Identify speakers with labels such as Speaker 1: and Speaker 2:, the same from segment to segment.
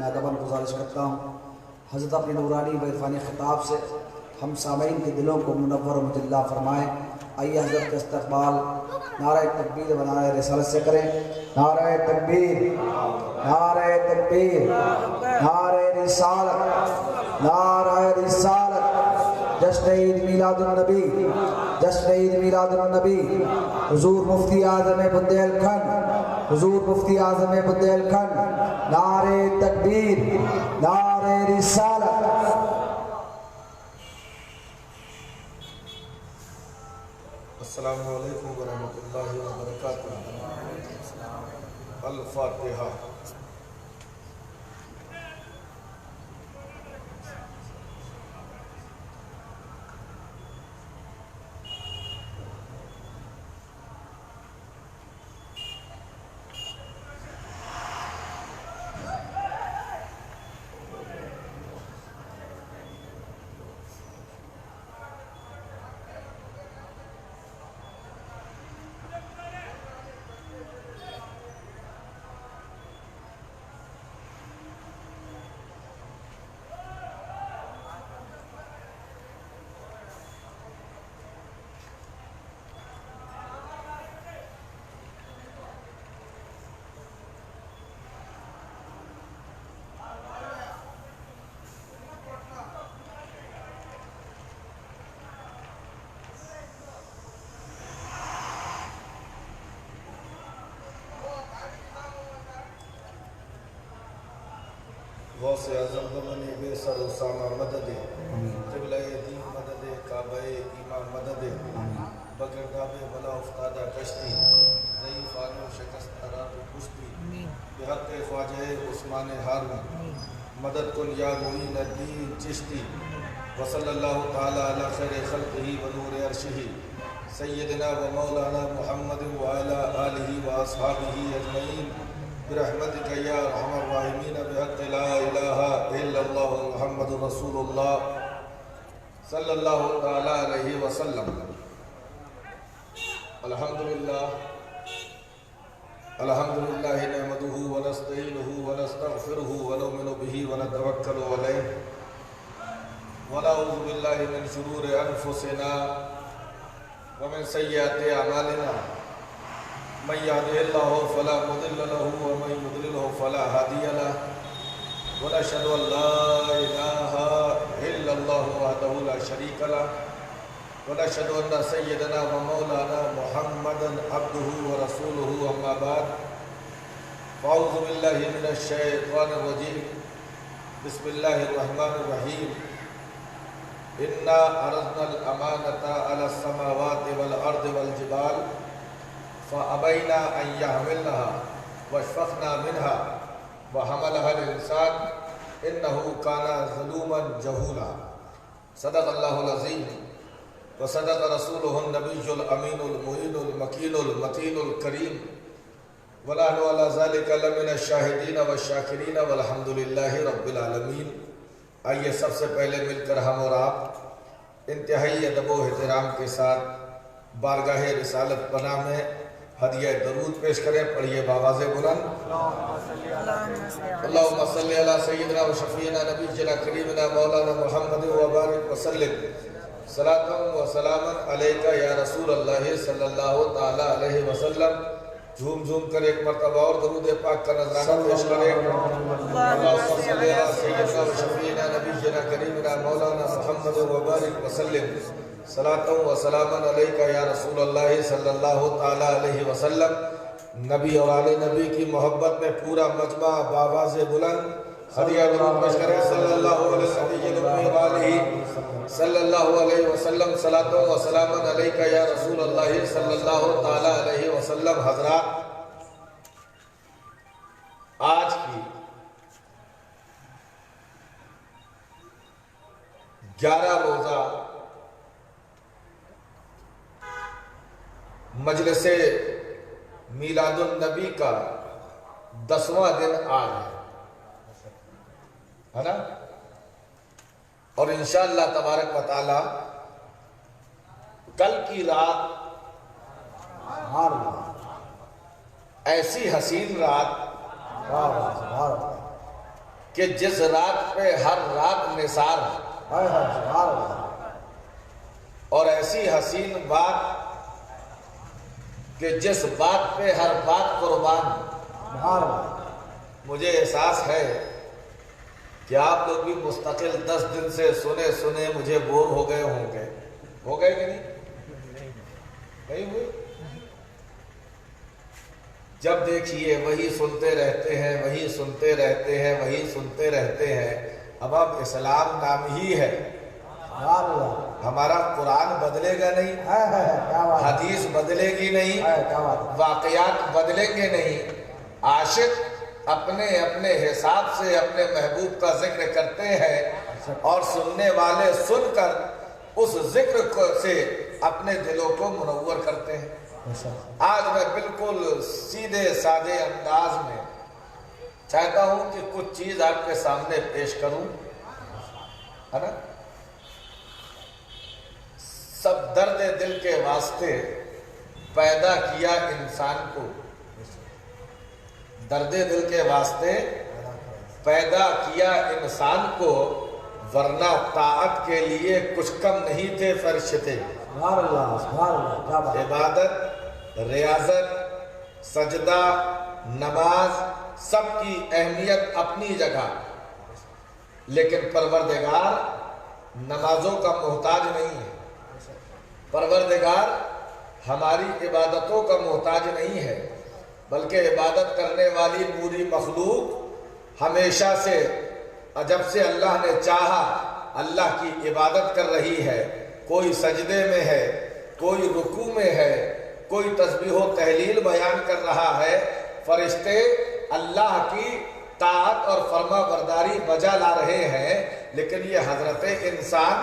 Speaker 1: میں ادباً گزارش کرتا ہوں حضرت اپنی نورانی و عرفانی خطاب سے ہم سامعین کے دلوں کو منور و مجلہ فرمائیں۔ آئیے حضرت کا استقبال نعرہ تکبیر و نعرہ رسالت سے کریں۔ نعرہ تکبیر، نعرہ تکبیر، نعرہ رسالت، نعرہ رسالت۔ جشن عید میلاد النبی، جشن عید میلاد النبی۔ حضور مفتی اعظم بندیل کھنڈ، حضور مفتی اعظم بندیل کھنڈ، نعرہ تکبیر، نعرہ رسالت۔
Speaker 2: السلام علیکم ورحمۃ اللہ وبرکاتہ۔ الفاتحہ۔ غوث اعظم بمن بے سر اسامہ مدد، قبلہ دین مدد، کعبہ ایمان مدد، بگرداب بلا افتادہ کشتی، ضعیف آنو شکست عراق کشتی، بحق خواجہ عثمان ہارون، مدد کن یا معین الدین چشتی، وصلی اللہ تعالی علی خیر خلقہ و نور عرشہ سیدنا و مولانا محمد وعلی آلہ و اصحابہ اجمعین برحمتک یا ارحم الراحمین بحق لا الہ الا اللہ محمد رسول اللہ صلی اللہ تعالی علیہ وسلم۔ الحمدللہ الحمدللہ نحمدہ ونستعینہ ونستغفرہ ونؤمن بہ ونتوکل علیہ ونعوذ باللہ من شرور انفسنا ومن سیئات اعمالنا من يهده الله فلا مضل له ومن يضلله فلا هادي له ونشهد ان لا اله الا الله وحده لا شريك له ونشهد ان سيدنا ومولانا محمدا عبده ورسوله اما بعد فاعوذ بالله من الشيطان الرجيم بسم الله الرحمن الرحيم انا عرضنا الامانة على السماوات والارض والجبال فأبينا أن يحملنها واشفقنا منها وحملها الإنسان إنه كان ظلوما جهولا۔ صدق الله العظيم وصدق رسوله النبي الأمين المعين المكين المتين الكريم ونحن على ذلك لمن الشاهدين والشاكرين والحمد لله رب العالمين۔ آئیے سب سے پہلے مل کر ہم اور آپ انتہائی ادب و احترام کے ساتھ بارگاہ رسالت پناہ میں ہدیہ درود پیش کریں۔ پڑھیے بآواز بلند۔ اللہم صلی علی سیدنا و شفیعنا نبینا کریمنا مولانا محمد وبارک وسلم صلاۃ و سلاما علیکہ یا رسول اللہ صلی اللہ تعالی علیہ وسلم۔ جھوم جھوم کر ایک مرتبہ اور درود پاک کا نذرانہ پیش کریں۔ اللہم صلی علی سیدنا و شفیعنا نبینا کریمنا مولانا محمد وبارک وسلم صلاۃ و سلاما علیکہ یا رسول اللہ صلی اللہ تعالی علیہ وسلم۔ نبی اور آل نبی کی محبت میں پورا مجمع بآواز بلند ہدیہ درود پیش کریں۔ صلی اللہ علیہ صلی اللہ علیہ وسلم صلاۃ و سلاما علیکہ یا رسول اللہ صلی اللہ تعالی علیہ وسلم۔ حضرات، آج کی 11 روزہ مجلس میلاد النبی کا 10واں دن آج ہے نا، اور انشاءاللہ تبارک و تعالی کل کی رات ایسی حسین رات کہ جس رات پہ ہر رات نثار
Speaker 1: ہائے ہائے سبحان اللہ
Speaker 2: اور ایسی حسین بات کہ جس بات پہ ہر بات قربان.
Speaker 1: سبحان اللہ
Speaker 2: مجھے احساس ہے کہ آپ لوگ بھی مستقل 10 دن سے سنے مجھے بور ہو گئے ہوں گے. ہو گئے کہ نہیں ہوئے؟ جب دیکھیے وہی سنتے رہتے ہیں وہی سنتے رہتے ہیں وہی سنتے رہتے ہیں. اب اسلام نام ہی ہے،
Speaker 1: سبحان اللہ
Speaker 2: ہمارا قرآن بدلے گا نہیں،
Speaker 1: کیا بات ہے
Speaker 2: حدیث بدلے گی نہیں،
Speaker 1: کیا بات ہے
Speaker 2: واقعات بدلیں گے نہیں. عاشق اپنے اپنے حساب سے اپنے محبوب کا ذکر کرتے ہیں اور سننے والے سن کر اس ذکر سے اپنے دلوں کو منور کرتے ہیں. آج میں بالکل سیدھے سادے انداز میں چاہتا ہوں کہ کچھ چیز آپ کے سامنے پیش کروں، ہے نا. سب درد دل کے واسطے پیدا کیا انسان کو، درد دل کے واسطے پیدا کیا انسان کو، ورنہ طاعت کے لیے کچھ کم نہیں تھے فرشتے.
Speaker 1: سبحان اللہ سبحان اللہ کیا بات ہے.
Speaker 2: عبادت، ریاضت، سجدہ، نماز سب کی اہمیت اپنی جگہ، لیکن پروردگار نمازوں کا محتاج نہیں ہے. پروردگار ہماری عبادتوں کا محتاج نہیں ہے، بلکہ عبادت کرنے والی پوری مخلوق ہمیشہ سے جب سے اللہ نے چاہا اللہ کی عبادت کر رہی ہے. کوئی سجدے میں ہے، کوئی رکوع میں ہے، کوئی تسبیح و تحلیل بیان کر رہا ہے. فرشتے اللہ کی طاعت اور فرما برداری بجا لا رہے ہیں، لیکن یہ حضرت انسان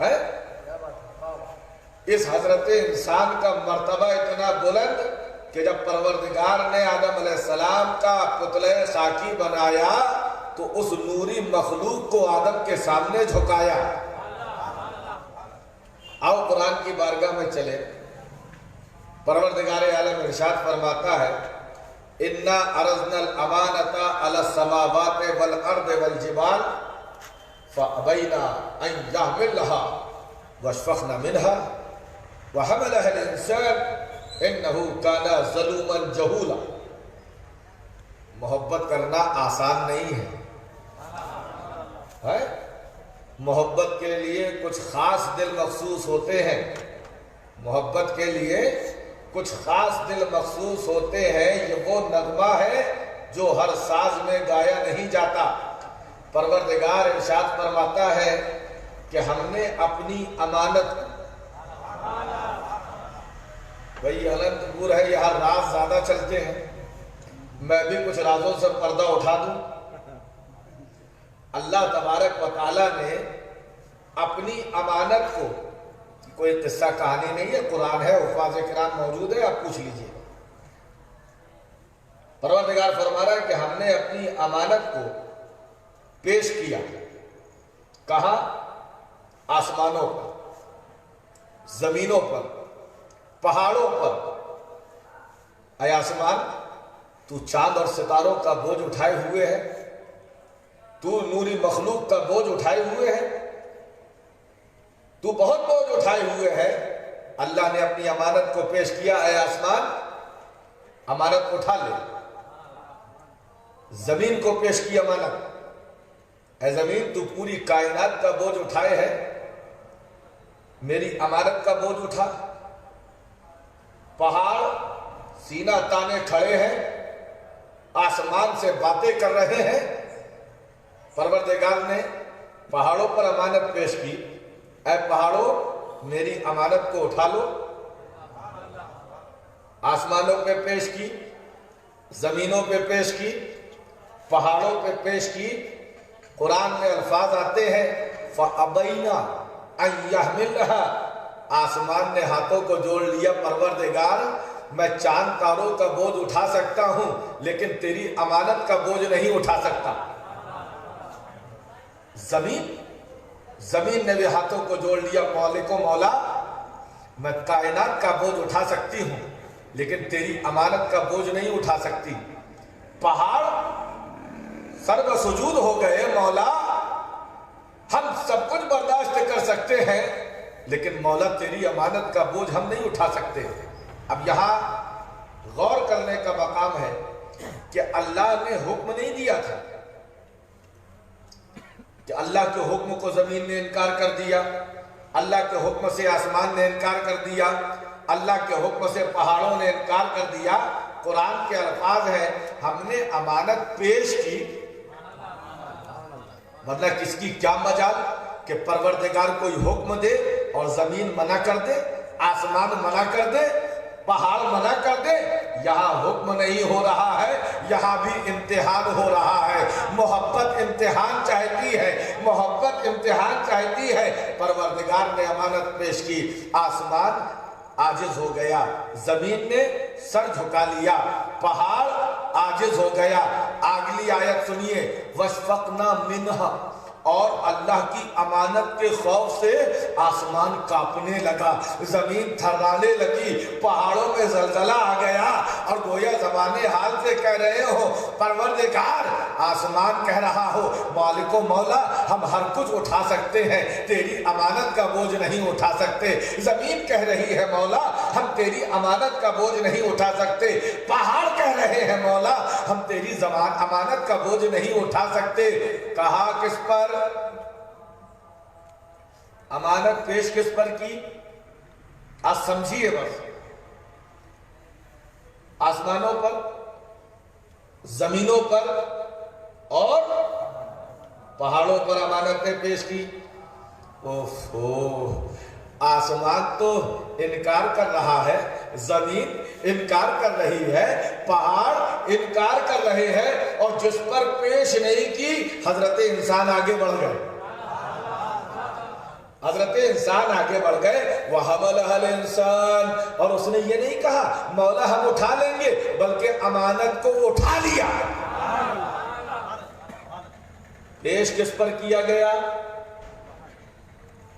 Speaker 2: ہے. اس حضرت انسان کا مرتبہ اتنا بلند کہ جب پروردگار نے آدم علیہ السلام کا پتلے خاکی بنایا تو اس نوری مخلوق کو آدم کے سامنے جھکایا. آؤ قرآن کی بارگاہ میں چلے. پروردگار عالم ارشاد فرماتا ہے اِنَّا عَرَضْنَا الْأَمَانَةَ عَلَى السَّمَاوَاتِ وَالْأَرْضِ وَالْجِبَالِ فَأَبَيْنَا أَن يَحْمِلْنَهَا وَأَشْفَقْنَ مِنْهَا وَحَمَلَهَا الْإِنسَانُ إِنَّهُ كَانَ ظَلُومًا جَهُولًا. محبت کرنا آسان نہیں ہے. محبت کے لیے کچھ خاص دل مخصوص ہوتے ہیں. محبت کے لیے کچھ خاص دل مخصوص ہوتے ہیں. یہ وہ نغمہ ہے جو ہر ساز میں گایا نہیں جاتا. پروردگار ارشاد فرماتا ہے کہ ہم نے اپنی امانت، بھئی انت پور ہے، یہاں راز زیادہ چلتے ہیں، میں بھی کچھ رازوں سے پردہ اٹھا دوں. اللہ تبارک و تعالیٰ نے اپنی امانت کو، کوئی قصہ کہانی نہیں ہے، قرآن ہے، حفاظ کرام موجود ہے، آپ پوچھ لیجئے. پروردگار فرما رہا ہے کہ ہم نے اپنی امانت کو پیش کیا. کہاں؟ آسمانوں پر، زمینوں پر، پہاڑوں پر. اے آسمان، تو چاند اور ستاروں کا بوجھ اٹھائے ہوئے ہے، تو نوری مخلوق کا بوجھ اٹھائے ہوئے ہے، تو بہت بوجھ اٹھائے ہوئے ہے. اللہ نے اپنی امانت کو پیش کیا. اے آسمان، امانت اٹھا لے. زمین کو پیش کی امانت. اے زمین، تو پوری کائنات کا بوجھ اٹھائے ہے، میری امانت کا بوجھ اٹھا. پہاڑ سینہ تانے کھڑے ہیں، آسمان سے باتیں کر رہے ہیں. پروردگار نے پہاڑوں پر امانت پیش کی. اے پہاڑوں، میری امانت کو اٹھا لو. آسمانوں پہ پیش کی، زمینوں پہ پیش کی، پہاڑوں پہ پیش کی. قرآن میں الفاظ آتے ہیں فَأَبَيْنَا أَن يَحْمِلْنَهَا. آسمان نے ہاتھوں کو جوڑ لیا. پروردگار، میں چاند تاروں کا بوجھ اٹھا سکتا ہوں، لیکن تیری امانت کا بوجھ نہیں اٹھا سکتا. زمین نے بھی ہاتھوں کو جوڑ لیا. مالک و مولا، میں کائنات کا بوجھ اٹھا سکتی ہوں، لیکن تیری امانت کا بوجھ نہیں اٹھا سکتی. پہاڑ سجود ہو گئے، مولا ہم سب کچھ برداشت کر سکتے ہیں لیکن مولا تیری امانت کا بوجھ ہم نہیں اٹھا سکتے۔ اب یہاں غور کرنے کا مقام ہے کہ اللہ نے حکم نہیں دیا تھا کہ اللہ کے حکم کو زمین نے انکار کر دیا، اللہ کے حکم سے آسمان نے انکار کر دیا، اللہ کے حکم سے پہاڑوں نے انکار کر دیا۔ قرآن کے الفاظ ہیں ہم نے امانت پیش کی، مطلب کس کی کیا مجال کہ پروردگار کوئی حکم دے اور زمین منع کر دے، آسمان منع کر دے، پہاڑ منع کر دے۔ یہاں حکم نہیں ہو رہا ہے، یہاں بھی امتحان ہو رہا ہے۔ محبت امتحان چاہتی ہے، محبت امتحان چاہتی ہے۔ پروردگار نے امانت پیش کی، آسمان عاجز ہو گیا، زمین نے سر جھکا لیا، پہاڑ عاجز ہو گیا۔ اگلی آیت سنیے، وَشْفَقْنَا مِنْهَا، اور اللہ کی امانت کے خوف سے آسمان کانپنے لگا، زمین تھرانے لگی، پہاڑوں میں زلزلہ آ گیا، اور گویا زبان حال سے کہہ رہے ہو پروردگار، آسمان کہہ رہا ہو مالک و مولا ہم ہر کچھ اٹھا سکتے ہیں، تیری امانت کا بوجھ نہیں اٹھا سکتے۔ زمین کہہ رہی ہے مولا ہم تیری امانت کا بوجھ نہیں اٹھا سکتے، پہاڑ کہہ رہے ہیں مولا ہم تیری امانت کا بوجھ نہیں اٹھا سکتے۔ کہا کس پر؟ امانت پیش کس پر کی؟ آج سمجھیے بس، آسمانوں پر، زمینوں پر اور پہاڑوں پر امانت نے پیش کی۔ آسمان تو انکار کر رہا ہے، زمین انکار کر رہی ہے، پہاڑ انکار کر رہے ہیں، اور جس پر پیش نہیں کی حضرت انسان آگے بڑھ گئے، حضرت انسان آگے بڑھ گئے۔ وَحَمَلَهَا الْإِنسَانُ، اور اس نے یہ نہیں کہا مولا ہم اٹھا لیں گے، بلکہ امانت کو اٹھا لیا۔ پیش کس پر کیا گیا؟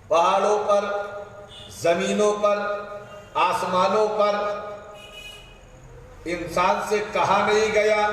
Speaker 2: پہاڑوں پر، زمینوں پر، آسمانوں پر، انسان سے کہا نہیں گیا،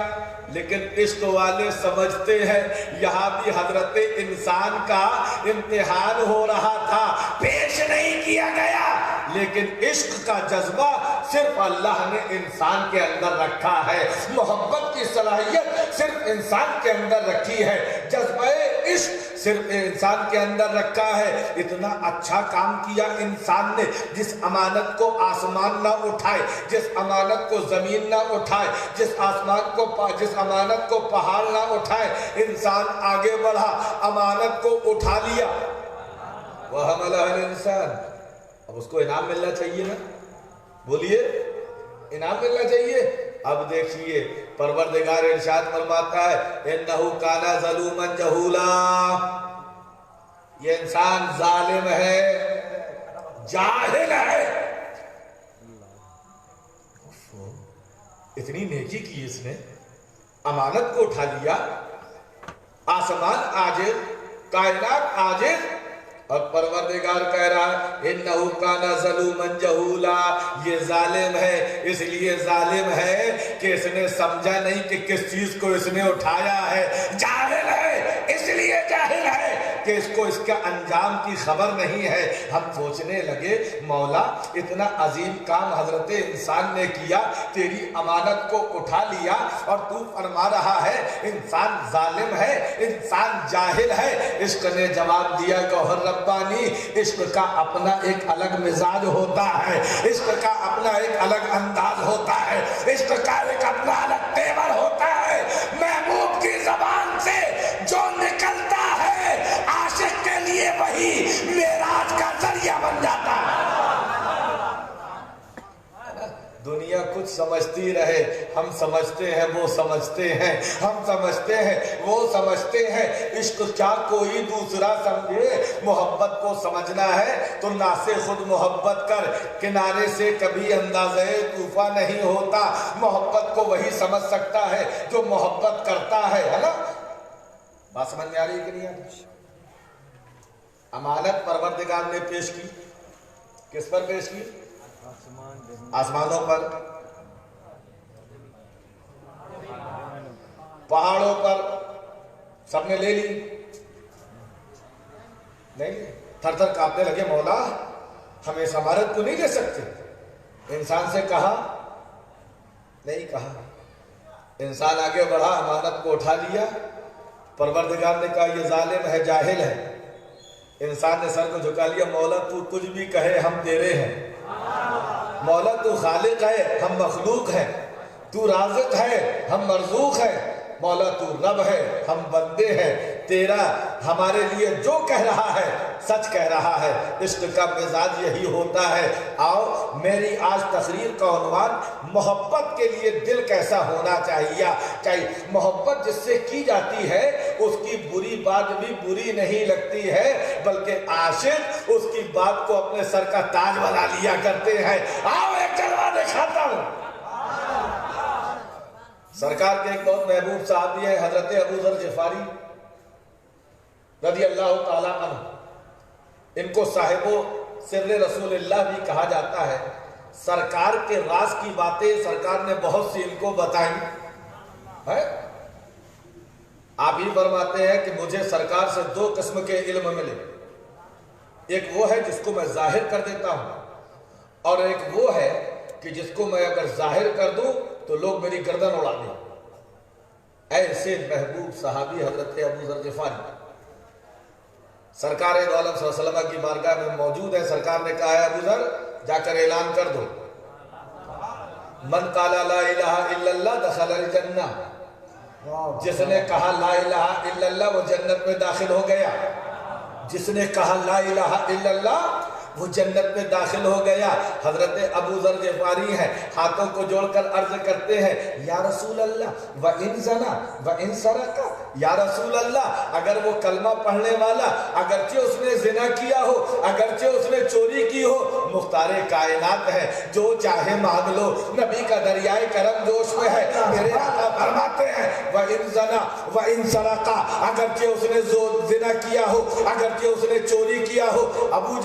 Speaker 2: لیکن عشق والے سمجھتے ہیں یہاں بھی حضرت انسان کا امتحان ہو رہا تھا، پیش نہیں کیا گیا، لیکن عشق کا جذبہ صرف اللہ نے انسان کے اندر رکھا ہے، محبت کی صلاحیت صرف انسان کے اندر رکھی ہے، جذبہ عشق صرف انسان کے اندر رکھا ہے۔ اتنا اچھا کام کیا انسان نے، جس امانت کو آسمان نہ اٹھائے، جس امانت کو زمین نہ اٹھائے، جس امانت کو پہاڑ نہ اٹھائے، انسان آگے بڑھا، امانت کو اٹھا لیا۔ وَحَمَلَهَا الْإِنسَانُ، اب اس کو انعام ملنا چاہیے نا، بولیے انعام ملنا چاہیے۔ اب دیکھیے پروردگار ارشاد فرماتا ہے اِنَّهُ كَانَ ظَلُومًا جَهُولًا، یہ انسان ظالم ہے، جاہل ہے۔ اتنی نیکی کی اس نے، امانت کو اٹھا لیا، آسمان عاجز، کائنات عاجز، اور پروردگار کہہ رہا ہے اِنَّهُ كَانَ ظَلُومًا جَهُولًا، یہ ظالم ہے، اس لیے ظالم ہے کہ اس نے سمجھا نہیں کہ کس چیز کو اس نے اٹھایا ہے، جاہل ہے، اس لیے جاہل ہے کہ اس کو اس کا انجام کی خبر نہیں ہے۔ ہم سوچنے لگے مولا اتنا عظیم کام حضرت انسان نے کیا، تیری امانت کو اٹھا لیا، اور تو فرما رہا ہے انسان ظالم ہے، انسان جاہل ہے۔ عشق نے جواب دیا گوہر ربانی، عشق کا اپنا ایک الگ مزاج ہوتا ہے، عشق کا اپنا ایک الگ انداز ہوتا ہے، عشق کا ایک اپنا الگ تیور ہوتا ہے۔ محبوب کی زبان سے جو نکلتا ہے عاشق کے لیے وہی معراج کا ذریعہ بن جاتا ہے۔ دنیا کچھ سمجھتی رہے، ہم سمجھتے ہیں وہ سمجھتے ہیں، ہم سمجھتے ہیں وہ سمجھتے ہیں، عشق کیا کوئی دوسرا سمجھے۔ محبت کو سمجھنا ہے تو نہ سے خود محبت کر، کنارے سے کبھی اندازہ طوفان نہیں ہوتا۔ محبت کو وہی سمجھ سکتا ہے جو محبت کرتا ہے نا۔ بات سمجھ میں آ رہی ہے کہ نہیں آ رہی؟ امانت پروردگار نے پیش کی، کس پر پیش کی؟ آسمانوں پر، پہاڑوں پر، سب نے لے لی؟ نہیں، تھر تھر کانپنے لگے، مولا ہم اس امانت کو نہیں دے سکتے۔ انسان سے کہا؟ نہیں کہا۔ انسان آگے بڑھا، امانت کو اٹھا لیا، پروردگار نے کہا یہ ظالم ہے، جاہل ہے۔ انسان نے سر کو جھکا لیا، مولا تو کچھ بھی کہے ہم تیرے ہیں، مولا تو خالق ہے ہم مخلوق ہیں، تو رازق ہے ہم مرزوق ہیں، مولا تو رب ہے ہم بندے ہیں، تیرا ہمارے لیے جو کہہ رہا ہے سچ کہہ رہا ہے۔ عشق کا مزاج یہی ہوتا ہے۔ آؤ، میری آج تقریر کا عنوان محبت کے لیے دل کیسا ہونا چاہیے۔ محبت جس سے کی جاتی ہے اس کی بری بات بھی بری نہیں لگتی ہے، بلکہ عاشق اس کی بات کو اپنے سر کا تاج بنا لیا کرتے ہیں۔ آؤ ایک جلوہ دکھاتا ہوں۔ سرکار کے ایک بہت محبوب صحابی ہیں حضرت ابو ذر غفاری رضی اللہ تعالیٰ عنہ، ان کو صاحب سر رسول اللہ بھی کہا جاتا ہے۔ سرکار کے راز کی باتیں سرکار نے بہت سی ان کو بتائیں ہے۔ آپ ہی فرماتے ہیں کہ مجھے سرکار سے دو قسم کے علم ملے، ایک وہ ہے جس کو میں ظاہر کر دیتا ہوں، اور ایک وہ ہے کہ جس کو میں اگر ظاہر کر دوں تو لوگ میری گردن اڑا دیں۔ ایسے محبوب صحابی حضرت ابو ذر غفاری سرکار دو عالم صلی اللہ علیہ وسلم کی بارگاہ میں موجود ہے۔ سرکار نے کہا ہے ابو ذر جا کر اعلان کر دو، من قال لا الہ الا اللہ دخل الجنہ، جس نے کہا لا الہ الا اللہ وہ جنت میں داخل ہو گیا، جس نے کہا لا الہ الا اللہ وہ جنت میں داخل ہو گیا۔ حضرت ابو ذر غفاری ہیں، ہاتھوں کو جوڑ کر عرض کرتے ہیں یا رسول اللہ وَإِن زَنَا وَإِن سَرَقَ، یا رسول اللہ اگر وہ کلمہ پڑھنے والا اگرچہ اس نے زنا کیا ہو، اگرچہ اس نے چوری کی ہو، مختار کائنات ہے، جو چاہے مانگ لو، نبی کا دریائے کرم جوش میں ہے۔ میرے آقا فرماتے ہیں وَإِن زَنَا وَإِن سَرَقَ، اگرچہ اس نے زنا کیا ہو، اگرچہ اس نے چوری کیا ہو، ابو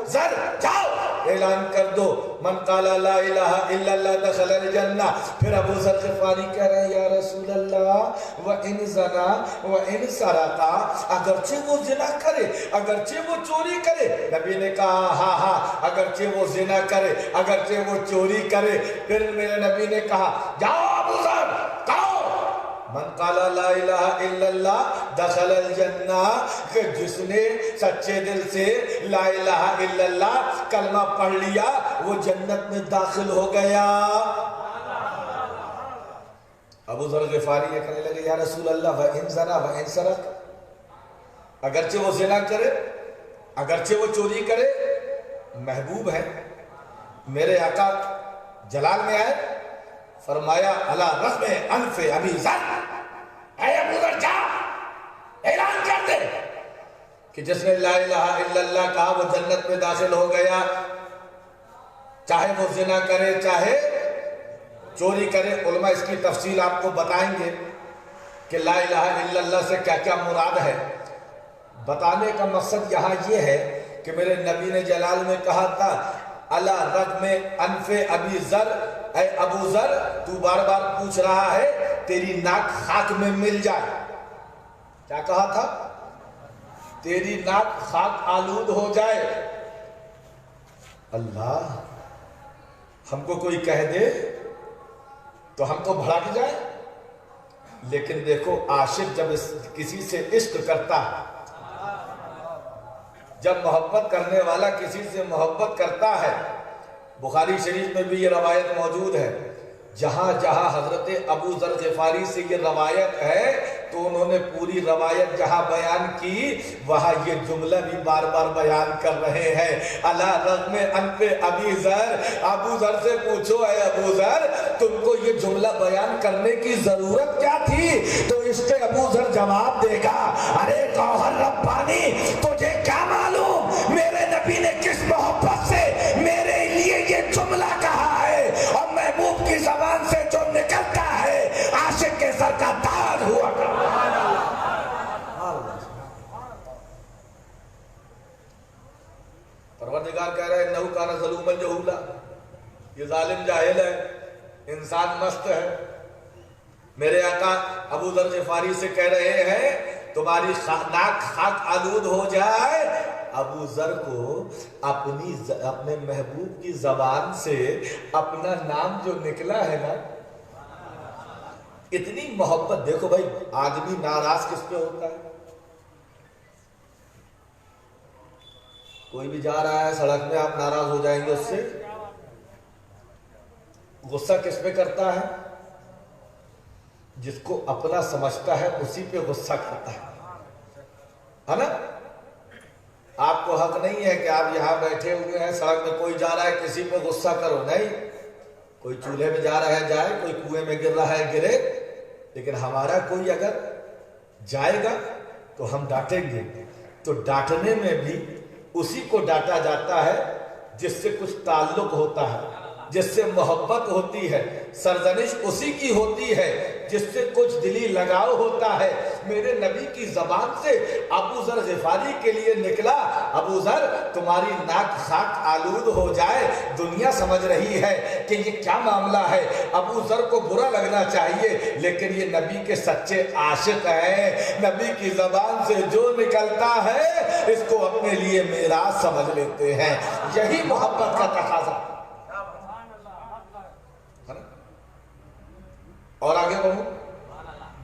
Speaker 2: ذر جاؤ اعلان کر دو من قال لا الہ الا اللہ دخل الجنہ۔ پھر ابو ذر غفاری کہہ رہے ہیں یا رسول اللہ وَإِن زَنَا وَإِن سَرَقَ، اگرچہ وہ زنا کرے، اگرچہ وہ چوری کرے۔ نبی نے کہا ہاں ہاں اگرچہ وہ زنا کرے، اگرچہ وہ چوری کرے۔ پھر میرے نبی نے کہا جاؤ ابو ذر کہو من قال لا الہ الا اللہ دخل الجنہ، کہ جس نے سچے دل سے لا الہ الا اللہ کلمہ پڑھ لیا وہ جنت میں داخل ہو گیا۔ ابو ذر غفاری یہ کہنے لگے یا رسول اللہ وَإِن زَنَا وَإِن سَرَقَ، اگرچہ وہ زنا کرے، اگرچہ وہ چوری کرے، محبوب ہے۔ میرے آقا جلال میں آئے، فرمایا علی رغم انف ابی ذر، اے ابو ذر جا اعلان کر دے کہ جس نے لا الہ الا اللہ کہا وہ جنت میں داخل ہو گیا، چاہے وہ زنا کرے چاہے چوری کرے۔ علماء اس کی تفصیل آپ کو بتائیں گے کہ لا الہ الا اللہ سے کیا کیا مراد ہے۔ بتانے کا مقصد یہاں یہ ہے کہ میرے نبی نے جلال میں کہا تھا علی رغم انف ابی ذر، اے ابو ذر تو بار بار پوچھ رہا ہے تیری ناک خاک میں مل جائے، کیا کہا تھا؟ تیری ناک خاک آلود ہو جائے۔ اللہ، ہم کو کوئی کہہ دے تو ہم کو بھڑک جائے، لیکن دیکھو عاشق جب کسی سے عشق کرتا ہے، جب محبت کرنے والا کسی سے محبت کرتا ہے، بخاری شریف میں بھی یہ روایت موجود ہے، جہاں جہاں حضرت ابو ذر غفاری سے یہ روایت ہے تو انہوں نے پوری روایت جہاں بیان کی وہاں یہ جملہ بھی بار بار بیان کر رہے ہیں علی رغم انف ابی ذر۔ ابو ذر سے پوچھو اے ابو ذر تم کو یہ جملہ بیان کرنے کی ضرورت کیا تھی؟ تو اس سے ابو ذر جواب دے گا ارے گوہر ربانی تجھے کیا معلوم میرے نبی نے کس محبت سے میرے لیے یہ جملہ کہا ہے، اور محبوب کی زبان سے جو نکلتا ہے عاشق کے سر کا تاج ہوا کرتا۔ پروردگار کہہ رہے ہیں انہو کان ظلوما جہولا، یہ ظالم جاہل ہے، انسان مست ہے، میرے آقا ابو ذر غفاری سے کہہ رہے ہیں تمہاری ناک خاک آلود ہو جائے. ابو ذر کو اپنے محبوب کی زبان سے اپنا نام جو نکلا ہے نا، اتنی محبت. دیکھو بھائی آدمی ناراض کس پہ ہوتا ہے؟ کوئی بھی جا رہا ہے سڑک میں، آپ ناراض ہو جائیں گے اس سے. غصہ کس پہ کرتا ہے؟ جس کو اپنا سمجھتا ہے اسی پہ غصہ کرتا ہے نا. آپ کو حق نہیں ہے کہ آپ یہاں بیٹھے ہوئے ہیں، سڑک میں کوئی جا رہا ہے کسی پہ غصہ کرو. نہیں، کوئی چولہے میں جا رہا ہے جائے، کوئی کنویں میں گر رہا ہے گرے. لیکن ہمارا کوئی اگر جائے گا تو ہم ڈانٹیں گے. تو ڈانٹنے میں بھی اسی کو ڈانٹا جاتا ہے جس سے کچھ تعلق ہوتا ہے، جس سے محبت ہوتی ہے. سرزنش اسی کی ہوتی ہے جس سے کچھ دلی لگاؤ ہوتا ہے. میرے نبی کی زبان سے ابو ذر غفاری کے لیے نکلا، ابو ذر تمہاری ناک خاک آلود ہو جائے. دنیا سمجھ رہی ہے کہ یہ کیا معاملہ ہے، ابو ذر کو برا لگنا چاہیے، لیکن یہ نبی کے سچے عاشق ہیں. نبی کی زبان سے جو نکلتا ہے اس کو اپنے لیے میراث سمجھ لیتے ہیں. یہی محبت کا تقاضا. اور آگے بڑھوں،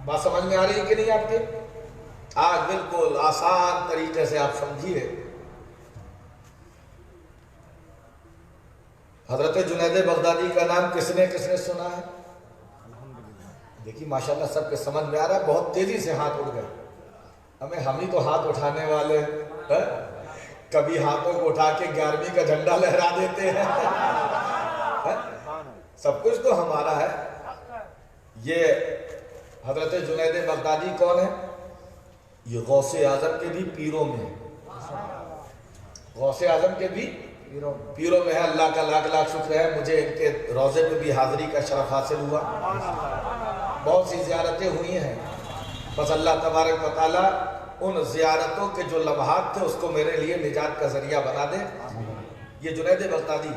Speaker 2: بات سمجھ میں آ رہی ہے کہ نہیں آپ کے؟ آج بالکل آسان طریقے سے آپ سمجھیے. حضرت جنید بغدادی کا نام کس نے سنا ہے؟ دیکھیے ماشاءاللہ سب کے سمجھ میں آ رہا ہے. بہت تیزی سے ہاتھ اٹھ گئے. ہم ہی تو ہاتھ اٹھانے والے ہیں. کبھی ہاتھوں کو اٹھا کے 11ویں کا جھنڈا لہرا دیتے ہیں. سب کچھ تو ہمارا ہے. یہ حضرت جنید بغدادی کون ہے؟ یہ غوث اعظم کے بھی پیروں میں ہے. غوث اعظم کے بھی پیروں میں ہے. اللہ کا لاکھ لاکھ شکر ہے مجھے ان کے روضے پہ بھی حاضری کا شرف حاصل ہوا. بہت سی زیارتیں ہوئی ہیں. بس اللہ تبارک و تعالیٰ ان زیارتوں کے جو لمحات تھے اس کو میرے لیے نجات کا ذریعہ بنا دے. یہ جنید بغدادی،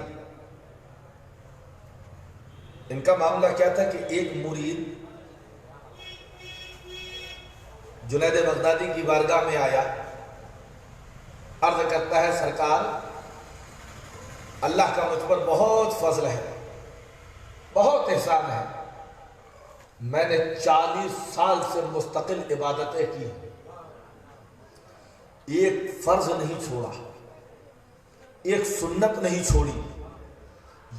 Speaker 2: ان کا معاملہ کیا تھا کہ ایک مرید جنید بغدادی کی بارگاہ میں آیا، عرض کرتا ہے سرکار اللہ کا مجھ پر بہت فضل ہے، بہت احسان ہے. میں نے 40 سال سے مستقل عبادتیں کی، ایک فرض نہیں چھوڑا، ایک سنت نہیں چھوڑی،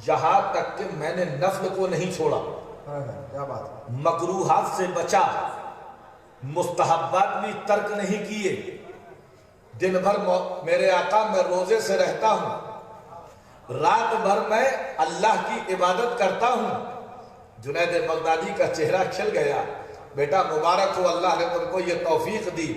Speaker 2: یہاں تک کہ میں نے نفل کو نہیں چھوڑا. کیا بات. مکروہات سے بچا، مستحبات بھی ترک نہیں کیے. دن بھر میرے آقا میں روزے سے رہتا ہوں، رات بھر میں اللہ کی عبادت کرتا ہوں. جنید بغدادی کا چہرہ کھل گیا. بیٹا مبارک ہو، اللہ نے تم کو یہ توفیق دی.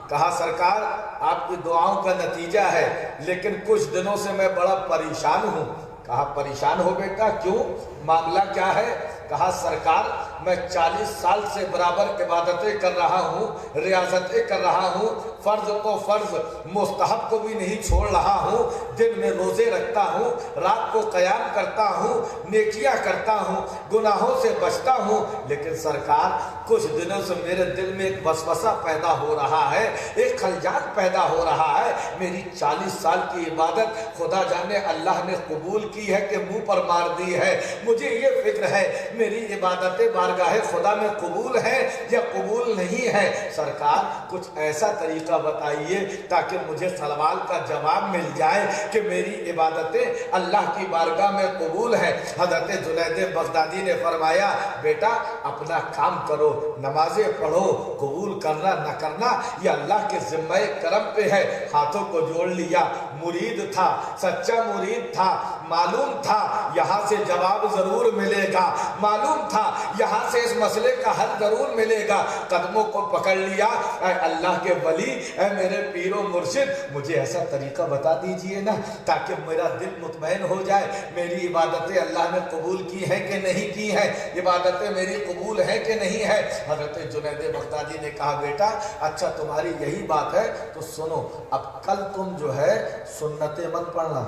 Speaker 2: کہا سرکار آپ کی دعاؤں کا نتیجہ ہے، لیکن کچھ دنوں سے میں بڑا پریشان ہوں. کہا پریشان ہو بیٹا کیوں، معاملہ کیا ہے؟ کہا سرکار میں 40 سال سے برابر عبادتیں کر رہا ہوں، ریاضتیں کر رہا ہوں، فرض تو فرض، مستحب کو بھی نہیں چھوڑ رہا ہوں. دن میں روزے رکھتا ہوں، رات کو قیام کرتا ہوں، نیکیاں کرتا ہوں، گناہوں سے بچتا ہوں. لیکن سرکار کچھ دنوں سے میرے دل میں ایک وسوسہ پیدا ہو رہا ہے، ایک خلجان پیدا ہو رہا ہے. میری 40 سال کی عبادت خدا جانے اللہ نے قبول کی ہے کہ منہ پر مار دی ہے. مجھے یہ فکر ہے میری عبادتیں بارگاہ خدا میں قبول ہے یا قبول نہیں ہے. سرکار کچھ ایسا طریقہ بتائیے تاکہ مجھے سوال کا جواب مل جائے کہ میری عبادتیں اللہ کی بارگاہ میں قبول ہے. حضرت جنید بغدادی نے فرمایا بیٹا اپنا کام کرو، نمازیں پڑھو، قبول کرنا نہ کرنا یہ اللہ کے ذمہ کرم پہ ہے. ہاتھوں کو جوڑ لیا. مرید تھا، سچا مرید تھا، معلوم تھا یہاں سے جواب ضرور ملے گا، معلوم تھا یہاں سے اس مسئلے کا حل ضرور ملے گا. قدموں کو پکڑ لیا. اے اللہ کے ولی، اے میرے پیر و مرشد، مجھے ایسا طریقہ بتا دیجئے نا تاکہ میرا دل مطمئن ہو جائے. میری عبادتیں اللہ نے قبول کی ہیں کہ نہیں کی ہیں، عبادتیں میری قبول ہیں کہ نہیں ہے. حضرت جنید بغدادی نے کہا بیٹا اچھا تمہاری یہی بات ہے تو سنو، اب کل تم جو ہے سنتیں مت پڑھنا.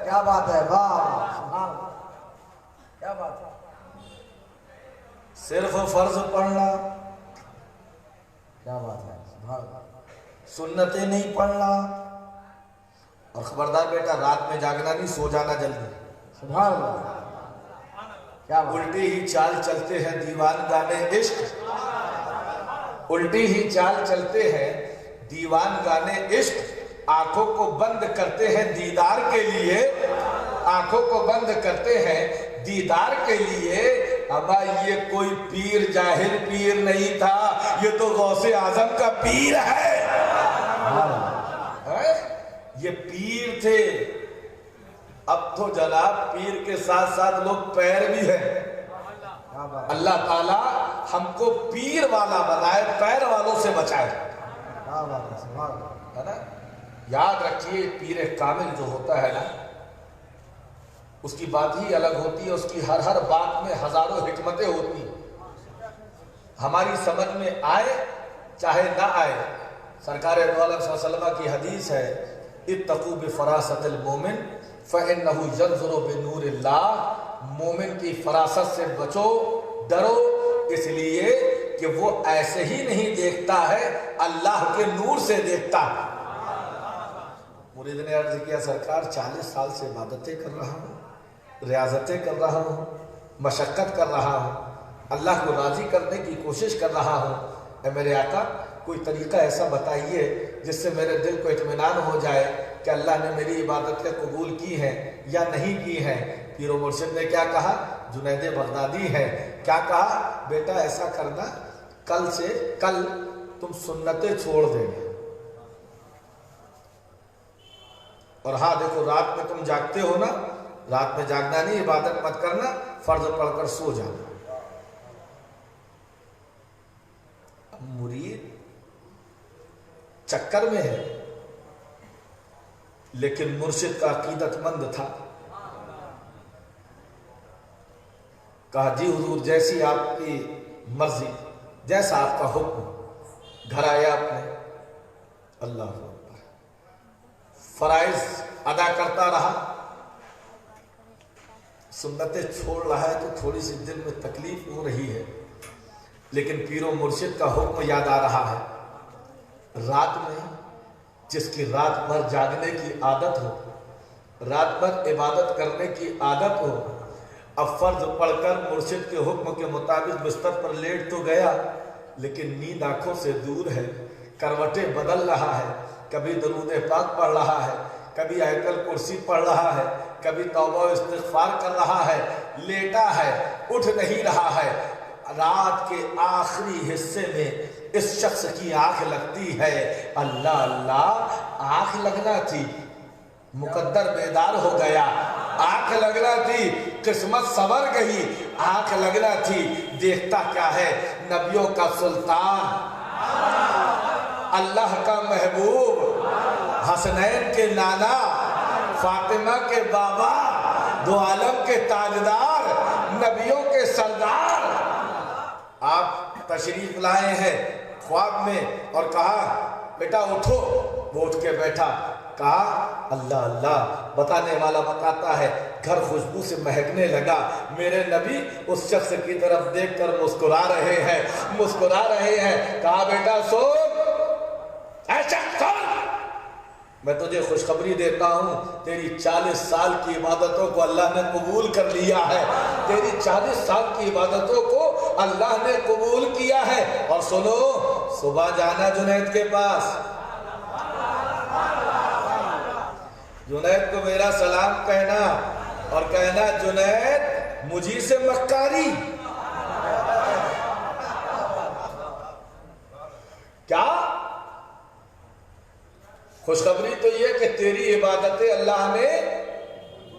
Speaker 1: کیا بات ہے، واہ کیا بات ہے.
Speaker 2: صرف فرض پڑھنا،
Speaker 1: کیا بات ہے، سبحان اللہ،
Speaker 2: سنتیں نہیں پڑھنا، اور خبردار بیٹا رات میں جاگنا نہیں، سو جانا جلدی،
Speaker 1: سبحان اللہ، کیا بات ہے،
Speaker 2: الٹی ہی چال چلتے ہیں دیوان گانے عشق، الٹی ہی چال چلتے ہیں دیوان گانے عشق، آنکھوں کو بند کرتے ہیں دیدار کے لیے، آنکھوں کو بند کرتے ہیں دیدار کے لیے۔ ابا یہ کوئی پیر جاہل پیر نہیں تھا، یہ تو غوث اعظم کا پیر ہے، یہ پیر تھے۔ اب تو جناب پیر کے ساتھ ساتھ لوگ پیر بھی ہیں۔ اللہ تعالیٰ ہم کو پیر والا بنائے، پیر والوں سے بچائے، ہے نا؟ یاد رکھیے پیر کامل جو ہوتا ہے نا، اس کی بات ہی الگ ہوتی ہے، اس کی ہر بات میں ہزاروں حکمتیں ہوتی ہیں، ہماری سمجھ میں آئے چاہے نہ آئے۔ سرکار دو عالم صلی اللہ علیہ وسلم کی حدیث ہے، اتقوا بفراست المومن فإنہ ینظر بنور اللہ، مومن کی فراست سے بچو، ڈرو، اس لیے کہ وہ ایسے ہی نہیں دیکھتا ہے، اللہ کے نور سے دیکھتا ہے۔ مرید نے عرض کیا سرکار 40 سال سے عبادتیں کر رہا ہوں، ریاضتیں کر رہا ہوں، مشقت کر رہا ہوں، اللہ کو راضی کرنے کی کوشش کر رہا ہوں، اے میرے آقا کوئی طریقہ ایسا بتائیے جس سے میرے دل کو اطمینان ہو جائے کہ اللہ نے میری عبادتیں قبول کی ہیں یا نہیں کی ہیں۔ پیر و مرشد نے کیا کہا؟ جنید بغدادی ہے، کیا کہا؟ بیٹا ایسا کرنا، کل تم سنتیں چھوڑ دینا، اور ہاں دیکھو رات میں تم جاگتے ہو نا، رات میں جاگنا نہیں، عبادت مت کرنا، فرض پڑھ کر سو جانا۔ مرید چکر میں ہے لیکن مرشد کا عقیدت مند تھا، کہا جی حضور جیسی آپ کی مرضی، جیسا آپ کا حکم۔ گھر آیا آپ نے، اللہ اکبر، فرائض ادا کرتا رہا، سنتیں چھوڑ رہا ہے تو تھوڑی سی دل میں تکلیف ہو رہی ہے، لیکن پیر و مرشد کا حکم یاد آ رہا ہے۔ رات میں جس کی رات بھر جاگنے کی عادت ہو، رات بھر عبادت کرنے کی عادت ہو، اب فرض پڑھ کر مرشد کے حکم کے مطابق بستر پر لیٹ تو گیا، لیکن نیند آنکھوں سے دور ہے، کروٹیں بدل رہا ہے، کبھی درود پاک پڑھ رہا ہے، کبھی آیت الکرسی پڑھ رہا ہے، کبھی توبہ و استغفار کر رہا ہے، لیٹا ہے، اٹھ نہیں رہا ہے۔ رات کے آخری حصے میں اس شخص کی آنکھ لگتی ہے، اللہ اللہ، آنکھ لگنا تھی، مقدر بیدار ہو گیا، آنکھ لگنا تھی، قسمت سنور گئی، آنکھ لگنا تھی، دیکھتا کیا ہے؟ نبیوں کا سلطان، اللہ کا محبوب، حسنین کے نانا، فاطمہ کے بابا، دو عالم کے تاجدار، نبیوں کے سردار، آپ تشریف لائے ہیں خواب میں اور کہا بیٹا اٹھو، وہ اٹھ کے بیٹھا، کہا اللہ اللہ، بتانے والا بتاتا ہے، گھر خوشبو سے مہکنے لگا، میرے نبی اس شخص کی طرف دیکھ کر مسکرا رہے ہیں، مسکرا رہے ہیں، کہا بیٹا سن، اے شخص سن، میں تجھے خوشخبری دیتا ہوں، تیری 40 سال کی عبادتوں کو اللہ نے قبول کر لیا ہے، تیری 40 سال کی عبادتوں کو اللہ نے قبول کیا ہے، اور سنو صبح جانا جنید کے پاس، جنید کو میرا سلام کہنا اور کہنا جنید مجھی سے مکاری، کیا خوشخبری تو یہ کہ تیری عبادتیں اللہ نے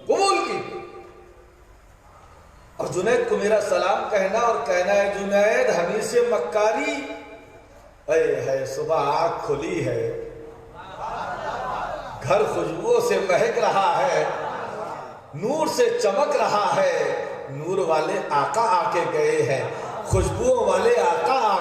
Speaker 2: قبول کی، اور جنید کو میرا سلام کہنا اور کہنا ہے جنید ہمیں سے مکاری، اے ہے صبح آنکھ کھلی ہے، گھر خوشبو سے مہک رہا ہے، نور سے چمک رہا ہے، نور والے آقا آ کے گئے ہیں، خوشبو والے آقا آ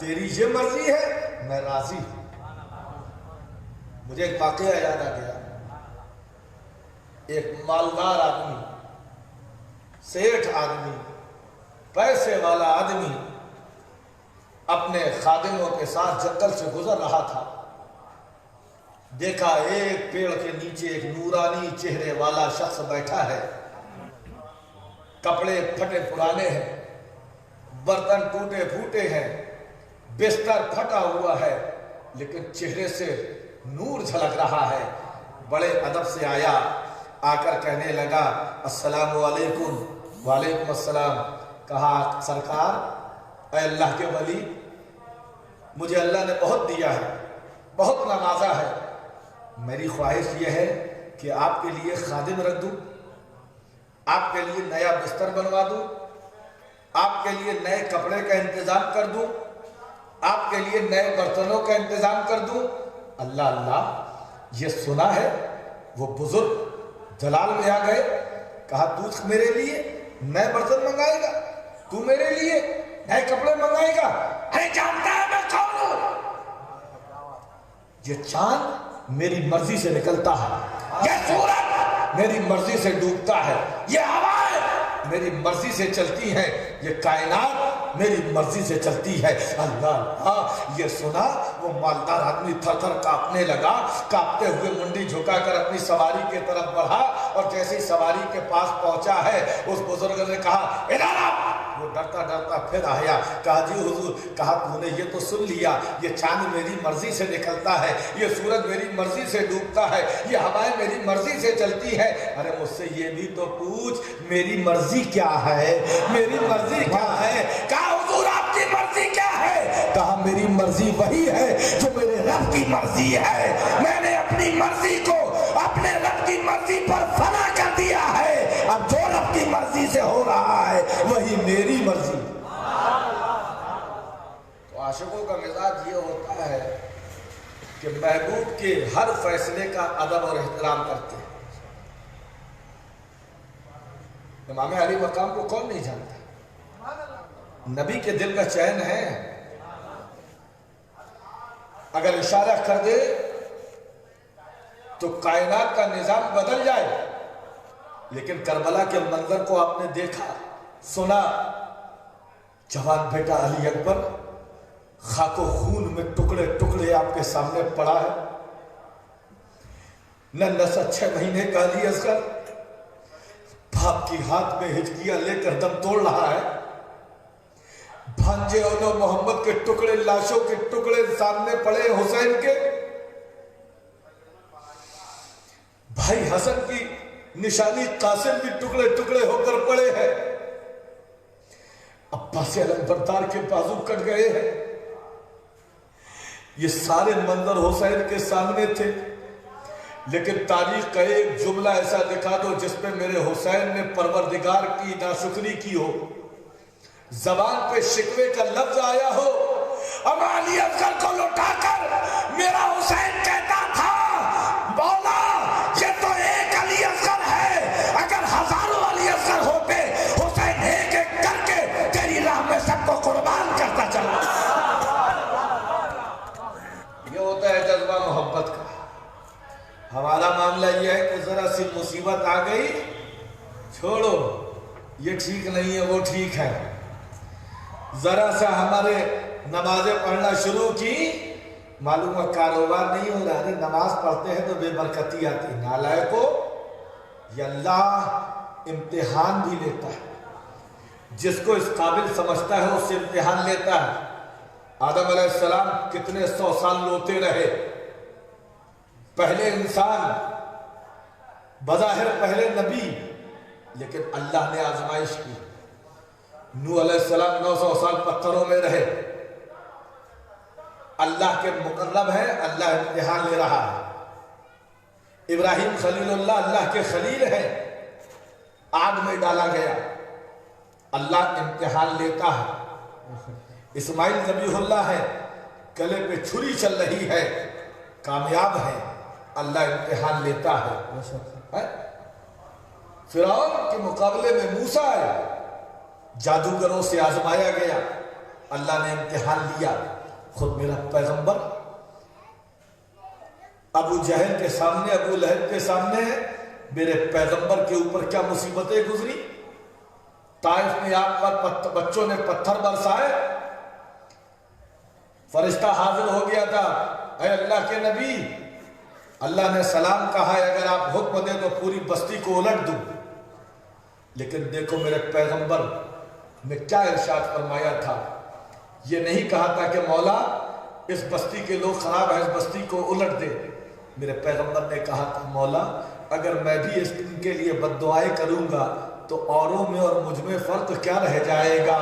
Speaker 2: تیری یہ مرضی ہے میں راضی ہوں۔ مجھے ایک واقعہ یاد آ گیا، ایک مالدار آدمی، سیٹھ آدمی، پیسے والا آدمی اپنے خادموں کے ساتھ جنگل سے گزر رہا تھا۔ دیکھا ایک پیڑ کے نیچے ایک نورانی چہرے والا شخص بیٹھا ہے، کپڑے پھٹے پرانے ہیں، برتن ٹوٹے پھوٹے ہیں، بستر پھٹا ہوا ہے، لیکن چہرے سے نور جھلک رہا ہے۔ بڑے ادب سے آیا، آ کر کہنے لگا السلام علیکم۔ وعلیکم السلام۔ کہا سرکار اے اللہ کے ولی، مجھے اللہ نے بہت دیا ہے، بہت نوازا ہے، میری خواہش یہ ہے کہ آپ کے لیے خادم رکھ دوں، آپ کے لیے نیا بستر بنوا دوں، آپ کے لیے نئے کپڑے کا انتظام کر دوں، آپ کے لیے نئے برتنوں کا انتظام کر دوں۔ اللہ اللہ، یہ سنا ہے۔ وہ بزرگ جلال میں آ گئے، کہا تو میرے لیے نئے برتن منگائے گا، تو میرے لیے نئے کپڑے منگائے گا؟ ارے جانتا ہے میں کون ہوں؟ یہ چاند میری مرضی سے نکلتا ہے، یہ سورج میری مرضی سے ڈوبتا ہے، یہ ہوائیں میری مرضی سے چلتی ہیں، یہ کائنات میری مرضی سے چلتی ہے۔ اللہ یہ سنا وہ مالدار آدمی تھر تھر کانپنے لگا، کانپتے ہوئے منڈی جھکا کر اپنی سواری کے طرف بڑھا، اور جیسے ہی سواری کے پاس پہنچا ہے اس بزرگ نے کہا ادھر آ۔ وہ ڈرتا ڈرتا پھر آیا، کہا جی حضور، کہا تو نے یہ تو سن لیا، یہ چاند میری مرضی سے نکلتا ہے، یہ سورج میری مرضی سے ڈوبتا ہے، یہ ہوائیں میری مرضی سے چلتی ہے، ارے مجھ سے یہ بھی تو پوچھ میری مرضی کیا ہے، میری مرضی کیا ہے؟ کہا حضور آپ کی مرضی کیا ہے؟ کہا میری مرضی وہی ہے جو میرے رب کی مرضی ہے، میں نے اپنی مرضی کو اپنے رب کی مرضی پر فنا کر دیا ہے، اب جو رب کی مرضی سے ہو رہا ہے وہی میری مرضی۔ تو عاشقوں کا مزاج یہ ہوتا ہے کہ محبوب کے ہر فیصلے کا ادب اور احترام کرتے ہیں۔ امام علی مقام کو کون نہیں جانتا؟ نبی کے دل کا چین ہے، اگر اشارہ کر دے تو کائنات کا نظام بدل جائے۔ لیکن کربلا کے منظر کو آپ نے دیکھا، سنا، جوان بیٹا علی اکبر خاک و خون میں ٹکڑے ٹکڑے آپ کے سامنے پڑا ہے، ننھا 6 مہینے کا علی اصغر باپ کی ہاتھ میں ہچکیاں لے کر دم توڑ رہا ہے، بھانجے اور محمد کے ٹکڑے، لاشوں کے ٹکڑے سامنے پڑے حسین کے، بھائی حسن کی نشانی قاسم بھی ٹکڑے ٹکڑے ہو کر پڑے ہیں، عباس علمبردار کے بازو کٹ گئے ہیں۔ یہ سارے منظر حسین کے سامنے تھے، لیکن تاریخ کا ایک جملہ ایسا دکھا دو جس پہ میرے حسین نے پروردگار کی ناشکری کی ہو، زبان پہ شکوے کا لفظ آیا ہو، اب علی اصغر کو لٹا کر میرا حسین کہتا تھا مولا یہ تو ایک علی اصغر ہے، اگر ہزاروں علی اصغر ہوتے حسین ایک ایک کر کے تیری راہ میں سب کو قربان کرتا چلا۔ یہ ہوتا ہے جذبہ محبت کا۔ ہمارا معاملہ یہ ہے کہ ذرا سی مصیبت آ گئی، چھوڑو یہ ٹھیک نہیں ہے وہ ٹھیک ہے، ذرا سا ہمارے نمازیں پڑھنا شروع کی، معلوم ہے کاروبار نہیں ہو رہا ہے، نماز پڑھتے ہیں تو بے برکتی آتی ہے۔ نالائقو، یہ اللہ امتحان بھی لیتا ہے، جس کو اس قابل سمجھتا ہے اس سے امتحان لیتا ہے۔ آدم علیہ السلام کتنے 100 سال روتے رہے، پہلے انسان، بظاہر پہلے نبی، لیکن اللہ نے آزمائش کی۔ نوح علیہ السلام 900 سال پتھروں میں رہے، اللہ کے مقرب ہیں، اللہ امتحان لے رہا ہے۔ ابراہیم خلیل اللہ اللہ کے خلیل ہیں، آگ میں ڈالا گیا، اللہ امتحان لیتا ہے۔ اسماعیل ذبیح اللہ ہے، گلے پہ چھری چل رہی ہے، کامیاب ہے، اللہ امتحان لیتا ہے۔ فرعون کے مقابلے میں موسیٰ ہے، جادوگروں سے آزمایا گیا، اللہ نے امتحان لیا. خود میرا پیغمبر ابو جہل کے سامنے، ابو لہب کے سامنے ہے. میرے پیغمبر کے اوپر کیا مصیبتیں گزری. طائف میں آپ پر بچوں نے پتھر برسائے. فرشتہ حاضر ہو گیا تھا، اے اللہ کے نبی، اللہ نے سلام کہا ہے، اگر آپ حکم دیں تو پوری بستی کو الٹ دوں. لیکن دیکھو میرے پیغمبر نے کیا ارشاد فرمایا تھا. یہ نہیں کہا تھا کہ مولا اس بستی کے لوگ خراب ہیں، اس بستی کو الٹ دے. میرے پیغمبر نے کہا تھا مولا اگر میں بھی اس ان کے لیے بد دعائیں کروں گا تو اوروں میں اور مجھ میں فرق کیا رہ جائے گا.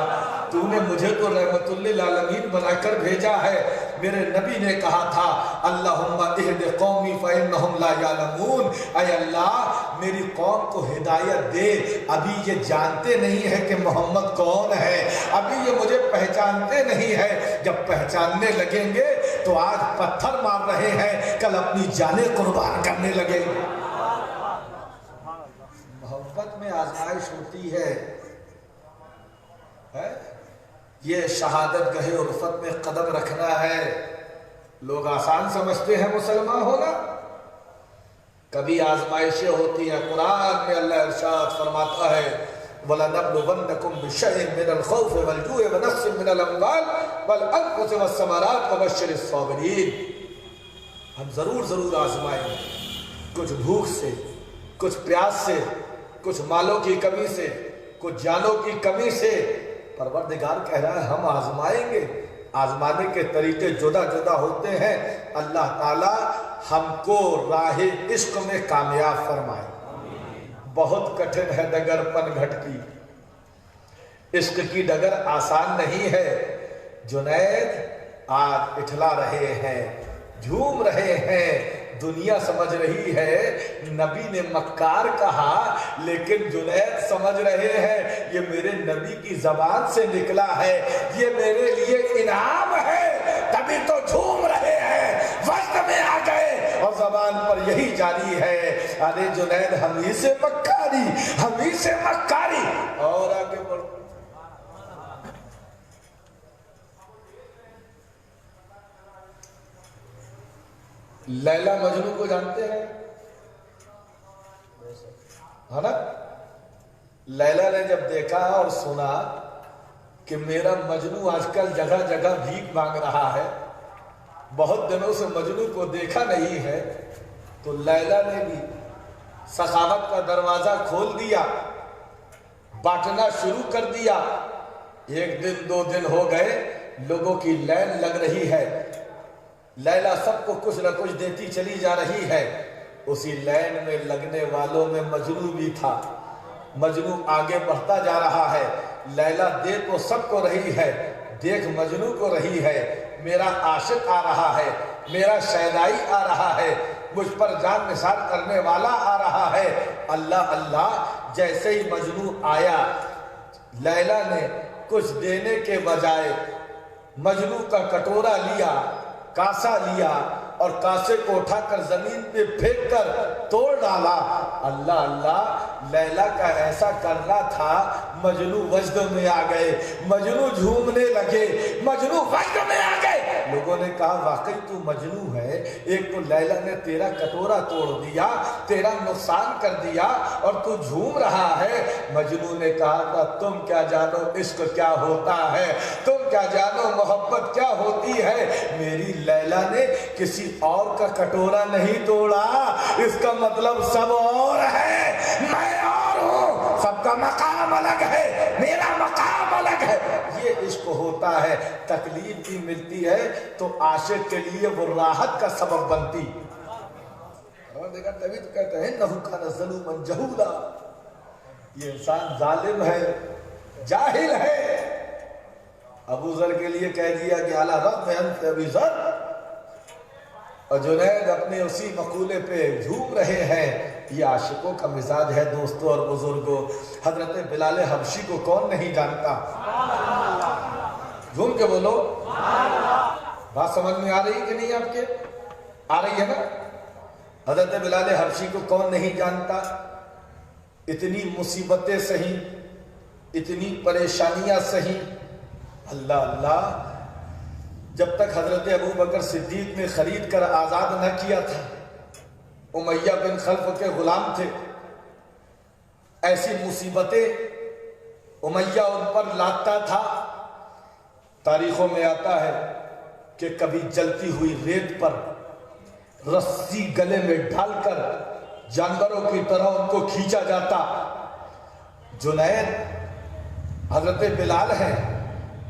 Speaker 2: تو نے مجھے تو رحمت للعالمین بنا کر بھیجا ہے. میرے نبی نے کہا تھا اللہم اہد قومی فإنہم لا یعلمون، اے اللہ میری قوم کو ہدایت دے، ابھی یہ جانتے نہیں ہے کہ محمد کون ہے، ابھی یہ مجھے پہچانتے نہیں ہے. جب پہچاننے لگیں گے تو آج پتھر مار رہے ہیں، کل اپنی جانیں قربان کرنے لگیں گے. محبت میں آزمائش ہوتی ہے. یہ شہادت گاہ عرفت میں قدم رکھنا ہے. لوگ آسان سمجھتے ہیں مسلمان ہونا، کبھی آزمائشیں ہوتی ہیں. قرآن میں اللہ ارشاد فرماتا ہے وَلَنَبْلُوَنَّكُمْ بِشَيْءٍ مِّنَ الْخَوْفِ وَالْجُوعِ وَنَقْصٍ مِّنَ الْأَمْوَالِ وَالْأَنفُسِ وَالثَّمَرَاتِ وَبَشِّرِ الصَّابِرِينَ. ہم ضرور آزمائیں گے، کچھ بھوک سے، کچھ پیاس سے، کچھ مالوں کی کمی سے، کچھ جانوں کی کمی سے. پروردگار کہہ رہا ہے ہم آزمائیں گے. آزمانے کے طریقے جدا جدا ہوتے ہیں. اللہ تعالی ہم کو راہ عشق میں کامیاب فرمائے. بہت کٹھن ہے ڈگر پن گھٹ کی، عشق کی ڈگر آسان نہیں ہے. جنید آج اٹھلا رہے ہیں، جھوم رہے ہیں، دنیا سمجھ رہی ہے نبی نے مکار کہا، لیکن جنید سمجھ رہے ہیں یہ میرے نبی کی زبان سے نکلا ہے، یہ میرے لیے انعام ہے، تبھی تو جھوم رہے ہیں. وقت میں آ گئے اور زبان پر یہی جاری ہے ارے جنید ہمیں سے مکاری، ہمیں سے مکاری. اور آگے بڑھ لیلا مجنو کو جانتے ہیں ہے نا. لیلا نے جب دیکھا اور سنا کہ میرا مجنو آج کل جگہ جگہ بھیک مانگ رہا ہے، بہت دنوں سے مجنو کو دیکھا نہیں ہے، تو لیلا نے بھی سخاوت کا دروازہ کھول دیا، بانٹنا شروع کر دیا. 1 دن 2 دن ہو گئے، لوگوں کی لائن لگ رہی ہے. لیلا سب کو کچھ نہ کچھ دیتی چلی جا رہی ہے. اسی لائن میں لگنے والوں میں مجنو بھی تھا. مجنو آگے بڑھتا جا رہا ہے. لیلا دے تو سب کو رہی ہے، دیکھ مجنو کو رہی ہے. میرا عاشق آ رہا ہے، میرا شیدائی آ رہا ہے، مجھ پر جان نثار کرنے والا آ رہا ہے. اللہ اللہ. جیسے ہی مجنو آیا، لیلا نے کچھ دینے کے بجائے مجنو کا کٹورا لیا، کاسا لیا اور کاسے کو اٹھا کر زمین پہ پھینک کر توڑ ڈالا. اللہ اللہ. لیلا کا ایسا کرنا تھا، مجنو وجد میں آ گئے، مجنو جھومنے لگے، مجنو وجد میں آ گئے. لوگوں نے کہا واقعی تو مجنو ہے، ایک تو لیلا نے تیرا کٹورا توڑ دیا، تیرا نقصان کر دیا اور تو جھوم رہا ہے. مجنو نے کہا تھا تم کیا جانو عشق کیا ہوتا ہے، تم کیا جانو محبت کیا ہوتی ہے. میری لیلا نے کسی اور کا کٹورا نہیں توڑا، اس کا مطلب سب اور ہے، میں اور ہوں. سب کا مقام الگ ہے، میرا مقام الگ ہے. یہ عشق ہوتا ہے. تکلیف بھی ملتی ہے تو عاشق کے لیے وہ راحت کا سبب بنتی. اور دیکھا تبھی تو کہتے ہیں انہو کان ظلوما جہولا. یہ انسان ظالم ہے، جاہل ہے. ابو ذر کے لیے کہہ دیا کہ اعلیٰ رب انت ابی ذر، اور جنید اپنے اسی مقولے پہ جھوم رہے ہیں. یہ عاشقوں کا مزاج ہے دوستوں اور بزرگوں. حضرت بلال حبشی کو کون نہیں جانتا؟ جھوم کے بولو. بات سمجھ میں آ رہی کہ نہیں آپ کے؟ آ رہی ہے نا. حضرت بلال حبشی کو کون نہیں جانتا؟ اتنی مصیبتیں سہی، اتنی پریشانیاں سہی، اللہ اللہ، جب تک حضرت ابو بکر صدیق نے خرید کر آزاد نہ کیا تھا، امیہ بن خلف کے غلام تھے، ایسی مصیبتیں امیہ ان پر لاتا تھا۔ تاریخوں میں آتا ہے کہ کبھی جلتی ہوئی ریت پر رسی گلے میں ڈال کر جانوروں کی طرح ان کو کھینچا جاتا۔ جنید حضرت بلال ہے،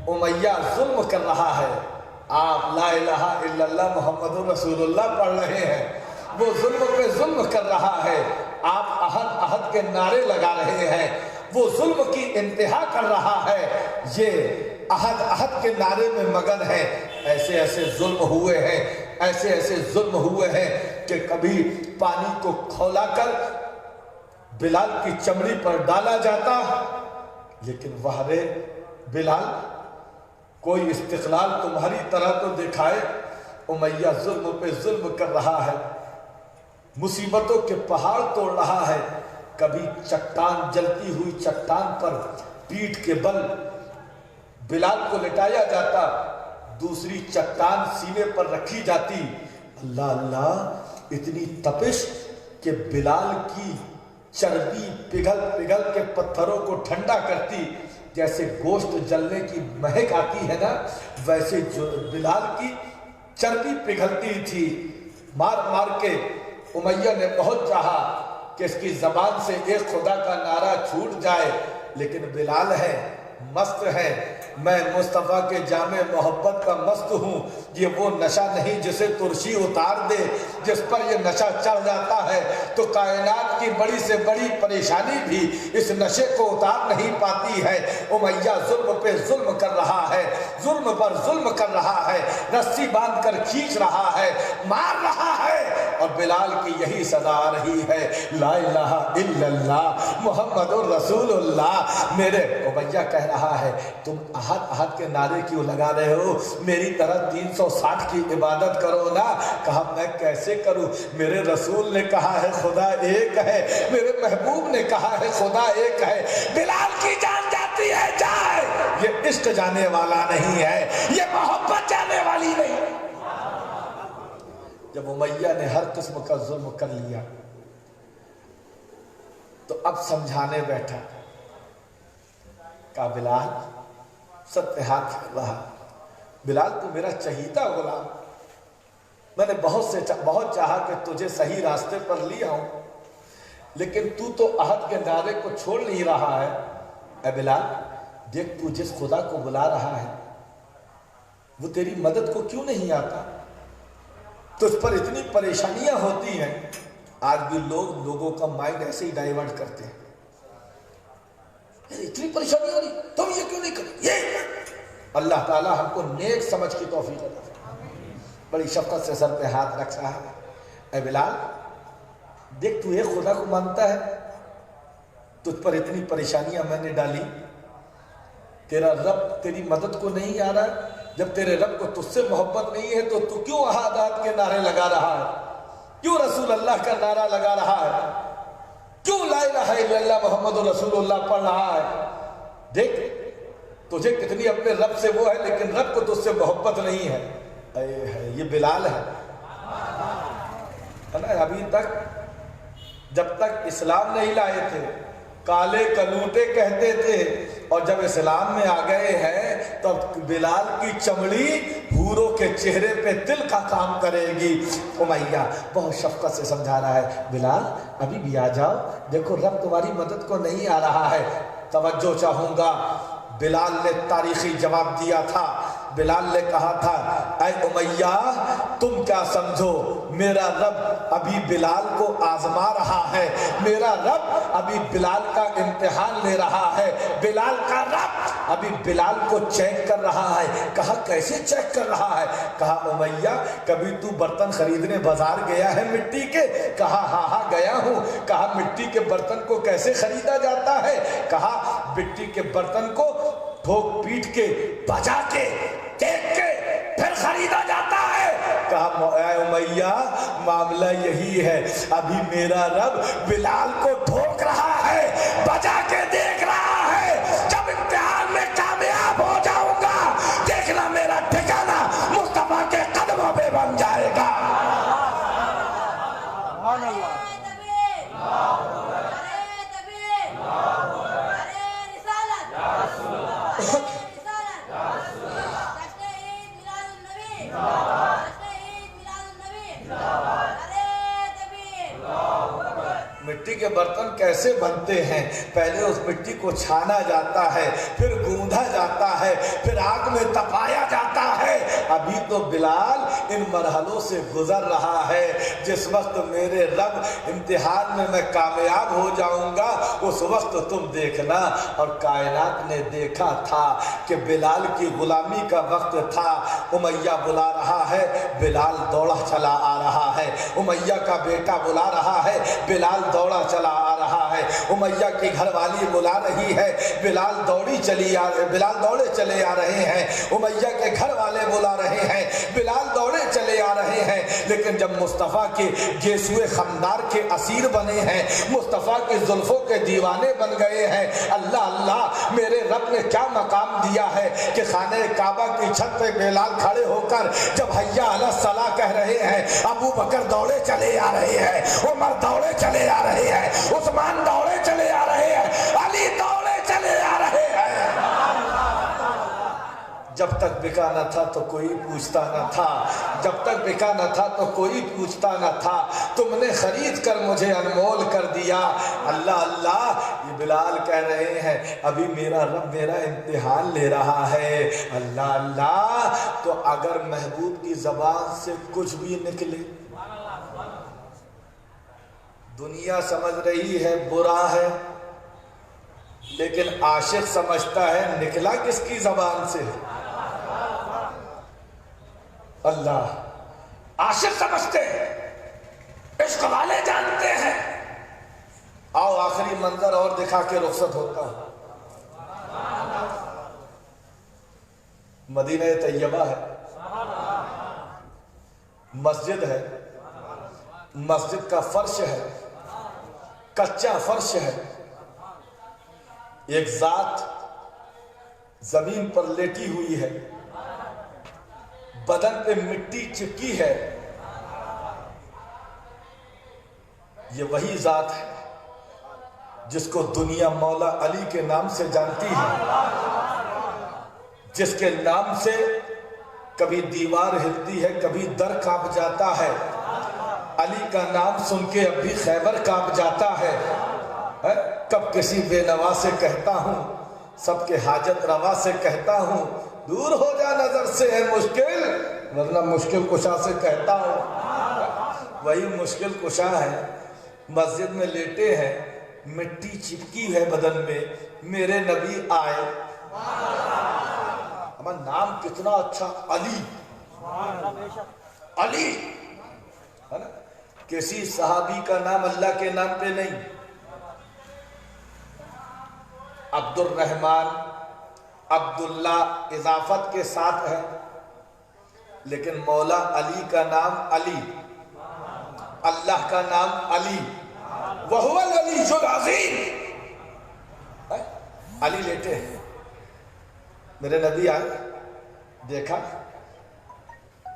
Speaker 2: امیہ ظلم کر رہا ہے، آپ لا الہ الا اللہ محمد رسول اللہ پڑھ رہے ہیں، وہ ظلم پہ ظلم کر رہا ہے، آپ احد احد کے نعرے لگا رہے ہیں، وہ ظلم کی انتہا کر رہا ہے، یہ احد احد کے نعرے میں مگن ہے۔ ایسے ایسے ظلم ہوئے ہیں، ایسے ایسے ظلم ہوئے ہیں کہ کبھی پانی کو کھولا کر بلال کی چمڑی پر ڈالا جاتا، لیکن وہرے بلال کوئی استقلال تمہاری طرح تو دکھائے۔ امیہ ظلم پہ ظلم کر رہا ہے، مصیبتوں کے پہاڑ توڑ رہا ہے۔ کبھی چٹان، جلتی ہوئی چٹان پر پیٹھ کے بل بلال کو لٹایا جاتا، دوسری چٹان سینے پر رکھی جاتی۔ اللہ اللہ، اتنی تپش کہ بلال کی چربی پگھل پگھل کے پتھروں کو ٹھنڈا کرتی، جیسے گوشت جلنے کی مہک آتی ہے نا، ویسے بلال کی چربی پگھلتی تھی۔ مار مار کے امیہ نے بہت چاہا کہ اس کی زبان سے ایک خدا کا نعرہ چھوٹ جائے، لیکن بلال ہے، مست ہے، میں مصطفیٰ کے جام محبت کا مست ہوں۔ یہ وہ نشہ نہیں جسے ترشی اتار دے، جس پر یہ نشہ چڑھ جاتا ہے تو کائنات کی بڑی سے بڑی پریشانی بھی اس نشے کو اتار نہیں پاتی ہے۔ امیہ ظلم پہ ظلم کر رہا ہے، ظلم پر ظلم کر رہا ہے، رسی باندھ کر کھینچ رہا ہے، مار رہا ہے، اور بلال کی یہی صدا آ رہی ہے، لا الہ الا اللہ محمد الرسول اللہ۔ میرے امیہ کہہ رہا ہے، تم احد احد کے نعرے کیوں لگا رہے ہو؟ میری طرح 360 کی عبادت کرو نا۔ کہا میں کیسے کروں؟ میرے رسول نے کہا ہے خدا ایک ہے، میرے محبوب نے کہا ہے خدا ایک ہے۔ بلال کی جان جاتی ہے جائے، یہ عشق جانے والا نہیں ہے، یہ محبت جانے والی نہیں۔ جب امیہ نے ہر قسم کا ظلم کر لیا تو اب سمجھانے بیٹھا، کہا بلال ستیہ ہاتھ کر رہا، بلال تو میرا چہیتا غلام، میں نے بہت چاہا کہ تجھے صحیح راستے پر لے آؤں، لیکن تو عہد کے نعرے کو چھوڑ نہیں رہا ہے۔ اے بلال دیکھ، تو جس خدا کو بلا رہا ہے وہ تیری مدد کو کیوں نہیں آتا؟ تجھ پر اتنی پریشانیاں ہوتی ہیں۔ آج بھی لوگوں کا مائنڈ ایسے ہی ڈائیورٹ کرتے ہیں، اتنی پریشانی ہو رہی، تم یہ کیوں نہیں کرتے؟ یہ اللہ تعالیٰ ہم کو نیک سمجھ کی توفیق عطا فرمائے۔ بڑی شفقت سے سر پہ ہاتھ رکھ رہا ہے، اے بلال دیکھ، تو ایک خدا کو مانتا ہے، تجھ پر اتنی پریشانیاں میں نے ڈالی، تیرا رب تیری مدد کو نہیں آ رہا، جب تیرے رب کو تجھ سے محبت نہیں ہے تو کیوں احادات کے نعرے لگا رہا ہے؟ کیوں رسول اللہ کا نعرہ لگا رہا ہے؟ کیوں لا الہ الا اللہ محمد رسول اللہ پڑھ رہا ہے؟ دیکھ تجھے کتنی اپنے رب سے وہ ہے، لیکن رب کو تجھ سے محبت نہیں ہے۔ یہ بلال ہے نا، ابھی تک جب تک اسلام نہیں لائے تھے کالے کلوٹے کہتے تھے، اور جب اسلام میں آ گئے ہیں تو بلال کی چمڑی حوروں کے چہرے پہ تل کا کام کرے گی۔ امیہ بہت شفقت سے سمجھا رہا ہے، بلال ابھی بھی آ جاؤ، دیکھو رب تمہاری مدد کو نہیں آ رہا ہے۔ توجہ چاہوں گا، بلال نے تاریخی جواب دیا تھا۔ بلال نے کہا تھا، اے امیہ تم کیا سمجھو، میرا رب ابھی بلال کو آزما رہا ہے، میرا رب ابھی بلال کا امتحان لے رہا ہے، بلال کا رب ابھی بلال کو چیک کر رہا ہے۔ کہا کیسے چیک کر رہا ہے؟ کہا امیہ کبھی تو برتن خریدنے بازار گیا ہے مٹی کے؟ کہا ہاں گیا ہوں۔ کہا مٹی کے برتن کو کیسے خریدا جاتا ہے؟ کہا مٹی کے برتن کو ٹھوک پیٹ کے، بجا کے، دیکھ کے پھر خریدا جاتا ہے۔ کہا اے امیہ معاملہ یہی ہے، ابھی میرا رب بلال کو ٹھوک رہا ہے، بجا کے دیکھ رہا ہے، جب امتحان میں کامیاب ہو جاؤں گا مٹی کے برتن کیسے بنتے ہیں؟ پہلے اس مٹی کو چھانا جاتا ہے، پھر گوندھا جاتا ہے، پھر آگ میں تپایا جاتا ہے۔ ابھی تو بلال ان مرحلوں سے گزر رہا ہے۔ جس وقت میرے رب امتحان میں میں کامیاب ہو جاؤں گا اس وقت تم دیکھنا۔ اور کائنات نے دیکھا تھا کہ بلال کی غلامی کا وقت تھا، امیہ بلا رہا ہے، بلال دوڑا چلا آ رہا ہے۔ امیہ کا بیٹا بلا رہا ہے، بلال دوڑا چلا آ رہا ہے۔ امیہ کی گھر والی بلا رہی ہے، بلال دوڑے چلے آ رہے ہیں۔ امیہ کے گھر والے بلا رہے ہیں، بلال دوڑے چلے آ رہے ہیں۔ لیکن جب مصطفیٰ کے گیسوئے خمدار کے اسیر بنے ہیں، مصطفیٰ کی زلفوں کے دیوانے بن گئے ہیں، اللہ اللہ میرے رب نے کیا مقام دیا ہے کہ خانہ کعبہ کی چھت پہ بلال کھڑے ہو کر جب حی علی الصلاۃ کہہ رہے ہیں، ابو بکر دوڑے چلے آ رہے ہیں، عمر دوڑے چلے آ رہے ہیں، عثمان دوڑے چلے آ رہے ہیں، علی دوڑے چلے آ رہے ہیں۔ جب تک بکا نہ تھا تو کوئی پوچھتا نہ تھا، جب تک بکا نہ تھا تو کوئی پوچھتا نہ تھا، تم نے خرید کر مجھے انمول کر دیا۔ اللہ اللہ یہ بلال کہہ رہے ہیں ابھی میرا رب میرا امتحان لے رہا ہے۔ اللہ اللہ تو اگر محبوب کی زبان سے کچھ بھی نکلے، دنیا سمجھ رہی ہے برا ہے، لیکن عاشق سمجھتا ہے نکلا کس کی زبان سے؟ اللہ عاشق سمجھتے ہیں، عشق والے جانتے ہیں۔ آؤ آخری منظر اور دکھا کے رخصت ہوتا ہوں۔ مدینہ طیبہ ہے، مسجد ہے، مسجد کا فرش ہے، کچا فرش ہے، ایک ذات زمین پر لیٹی ہوئی ہے، بدن پہ مٹی چپکی ہے۔ یہ وہی ذات ہے جس کو دنیا مولا علی کے نام سے جانتی ہے، جس کے نام سے کبھی دیوار ہلتی ہے، کبھی در کانپ جاتا ہے۔ علی کا نام سن کے اب بھی خیبر کانپ جاتا ہے۔ کب کسی بے نوا سے کہتا ہوں، سب کے حاجت روا سے کہتا ہوں، دور ہو جا نظر سے ہے مشکل، ورنہ مشکل کشا سے کہتا ہوں۔ وہی مشکل کشا ہے، مسجد میں لیٹے ہیں، مٹی چپکی ہے بدن میں، میرے نبی آئے۔ ہمارا نام کتنا اچھا، علی، علی ہے نا؟ کسی صحابی کا نام اللہ کے نام پہ نہیں، عبد الرحمن، عبداللہ اضافت کے ساتھ ہے، لیکن مولا علی کا نام علی، اللہ کا نام علی، وَهُوَ الْعَلِيُّ الْعَظِيمُ۔ علی لیٹے ہیں، میرے نبی آئے، دیکھا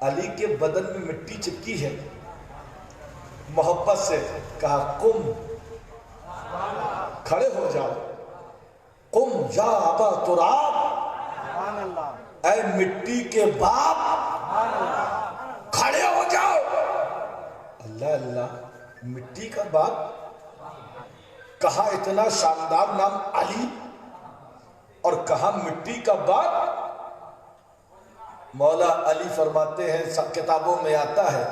Speaker 2: علی کے بدن میں مٹی چپکی ہے، محبت سے کہا قم، کھڑے ہو جاؤ، قم یا ابا تراب، اے مٹی کے باپ کھڑے ہو جاؤ۔ اللہ اللہ مٹی کا باپ کہا، اتنا شاندار نام علی، اور کہا مٹی کا باپ۔ مولا علی فرماتے ہیں، سب کتابوں میں آتا ہے،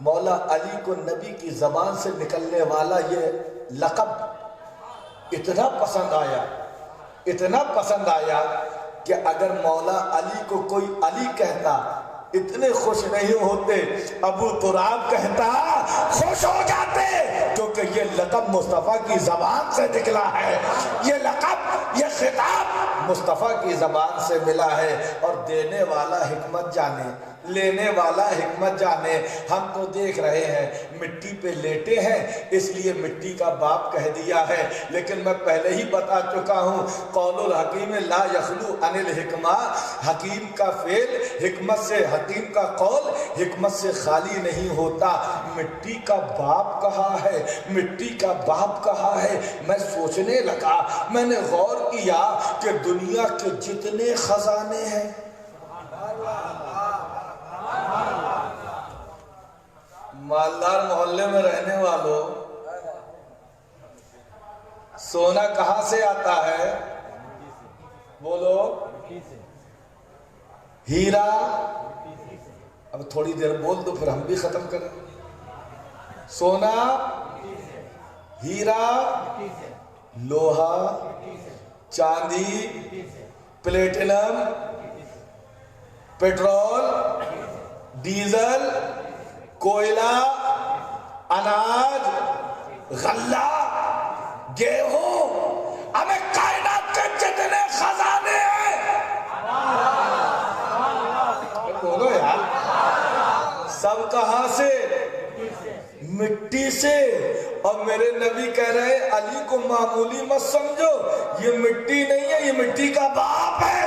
Speaker 2: مولا علی کو نبی کی زبان سے نکلنے والا یہ لقب اتنا پسند آیا، اتنا پسند آیا کہ اگر مولا علی کو کوئی علی کہتا اتنے خوش نہیں ہوتے، ابو تراب کہتا خوش ہو جاتے، کیونکہ یہ لقب مصطفیٰ کی زبان سے نکلا ہے، یہ لقب، یہ خطاب مصطفیٰ کی زبان سے ملا ہے۔ اور دینے والا حکمت جانے، لینے والا حکمت جانے۔ ہم تو دیکھ رہے ہیں مٹی پہ لیٹے ہیں اس لیے مٹی کا باپ کہہ دیا ہے، لیکن میں پہلے ہی بتا چکا ہوں قول الحکیم لا یخلو عن الحکمہ، حکیم کا فعل حکمت سے، حکیم کا قول حکمت سے خالی نہیں ہوتا۔ مٹی کا باپ کہا ہے، مٹی کا باپ کہا ہے۔ میں سوچنے لگا، میں نے غور کیا کہ دنیا کے جتنے خزانے ہیں، مالدار محلے میں رہنے والوں، سونا کہاں سے آتا ہے؟ بولو، ہیرا۔ اب تھوڑی دیر بول دو پھر ہم بھی ختم کریں۔ سونا، ہیرا، لوہا، چاندی، پلیٹینم، پیٹرول، ڈیزل، کوئلہ، اناج، غلہ، گیہوں، ہمیں کائنات کے جتنے خزانے ہیں، بولو یار، سب کہاں سے؟ مٹی سے۔ اور میرے نبی کہہ رہے ہیں علی کو معمولی مت سمجھو، یہ مٹی نہیں ہے، یہ مٹی کا باپ ہے،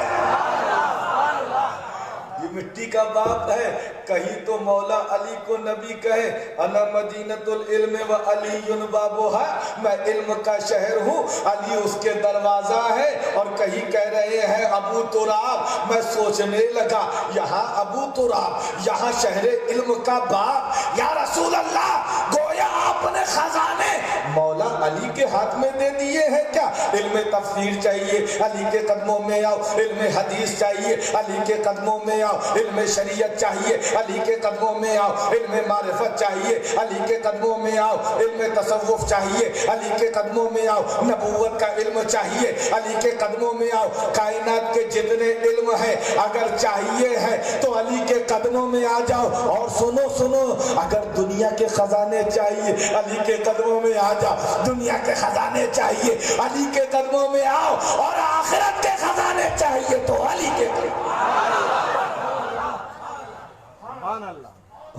Speaker 2: یہ مٹی کا باپ ہے۔ کہیں تو مولا علی کو نبی کہے انا مدینۃ العلم و علی بابوہا، میں علم کا شہر ہوں، علی اس کے دروازہ ہے۔ اور کہیں کہہ رہے ہیں ابو تراب، میں سوچنے لگا یہاں ابو تراب، یہاں شہر علم کا باپ، یا رسول اللہ گویا آپ نے خزانے مولا علی کے ہاتھ میں دے دیے ہیں کیا؟ علم تفسیر چاہیے علی کے قدموں میں آؤ، علم حدیث چاہیے علی کے قدموں میں آؤ، علم شریعت چاہیے علی کے قدموں میں آؤ، علم معرفت چاہیے علی کے قدموں میں آؤ، علم تصوف چاہیے علی کے قدموں میں آؤ، نبوت کا علم چاہیے علی کے قدموں میں آؤ۔ کائنات کے جتنے علم ہیں اگر چاہیے ہے تو علی کے قدموں میں آ جاؤ۔ اور سنو، اگر دنیا کے خزانے چاہیے علی کے قدموں میں آ جاؤ، دنیا کے خزانے چاہیے علی کے قدموں میں آؤ، اور آخرت کے خزانے چاہیے تو علی کے قدموں۔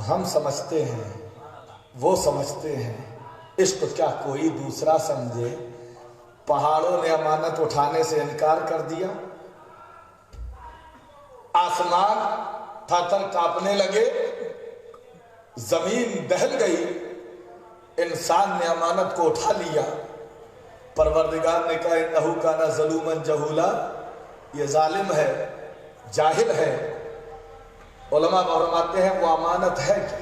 Speaker 2: ہم سمجھتے ہیں، وہ سمجھتے ہیں، عشق کیا کوئی دوسرا سمجھے۔ پہاڑوں نے امانت اٹھانے سے انکار کر دیا، آسمان تھر تھر کانپنے لگے، زمین دہل گئی، انسان نے امانت کو اٹھا لیا۔ پروردگار نے کہا انہو کانا ظلوما جہولا، یہ ظالم ہے، جاہل ہے۔ علماء فرماتے ہیں وہ امانت ہے کیا؟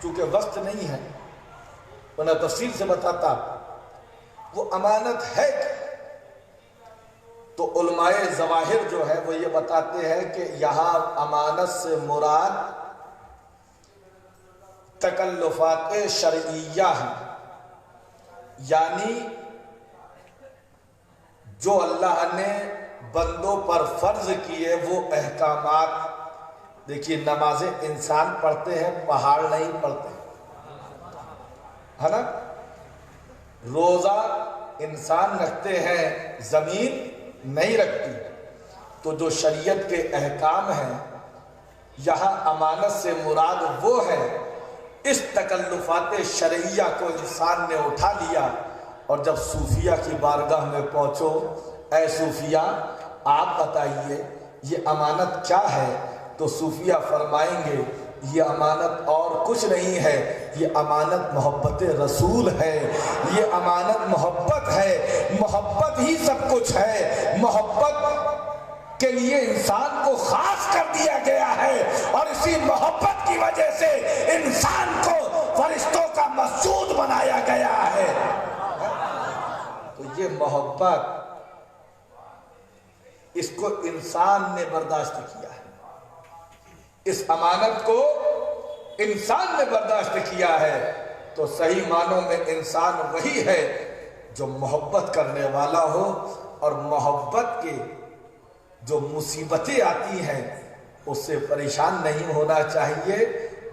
Speaker 2: چونکہ وقت نہیں ہے ورنہ تفصیل سے بتاتا، وہ امانت ہے کیا؟ تو علماء ظواہر جو ہے وہ یہ بتاتے ہیں کہ یہاں امانت سے مراد تکلفات شرعیہ ہیں، یعنی جو اللہ نے بندوں پر فرض کیے وہ احکامات۔ دیکھیے نمازیں انسان پڑھتے ہیں، پہاڑ نہیں پڑھتے، ہے نا؟ روزہ انسان رکھتے ہیں، زمین نہیں رکھتی۔ تو جو شریعت کے احکام ہیں یہاں امانت سے مراد وہ ہے، اس تکلفات شرعیہ کو انسان نے اٹھا لیا۔ اور جب صوفیہ کی بارگاہ میں پہنچو، اے صوفیہ آپ بتائیے یہ امانت کیا ہے؟ تو صوفیہ فرمائیں گے یہ امانت اور کچھ نہیں ہے، یہ امانت محبت رسول ہے، یہ امانت محبت ہے، محبت ہی سب کچھ ہے۔ محبت کے لیے انسان کو خاص کر دیا گیا ہے، اور اسی محبت کی وجہ سے انسان کو فرشتوں کا مسجود بنایا گیا ہے۔ تو یہ محبت، اس کو انسان نے برداشت کیا ہے، اس امانت کو انسان نے برداشت کیا ہے۔ تو صحیح معنوں میں انسان وہی ہے جو محبت کرنے والا ہو، اور محبت کے جو مصیبتیں آتی ہیں اس سے پریشان نہیں ہونا چاہیے،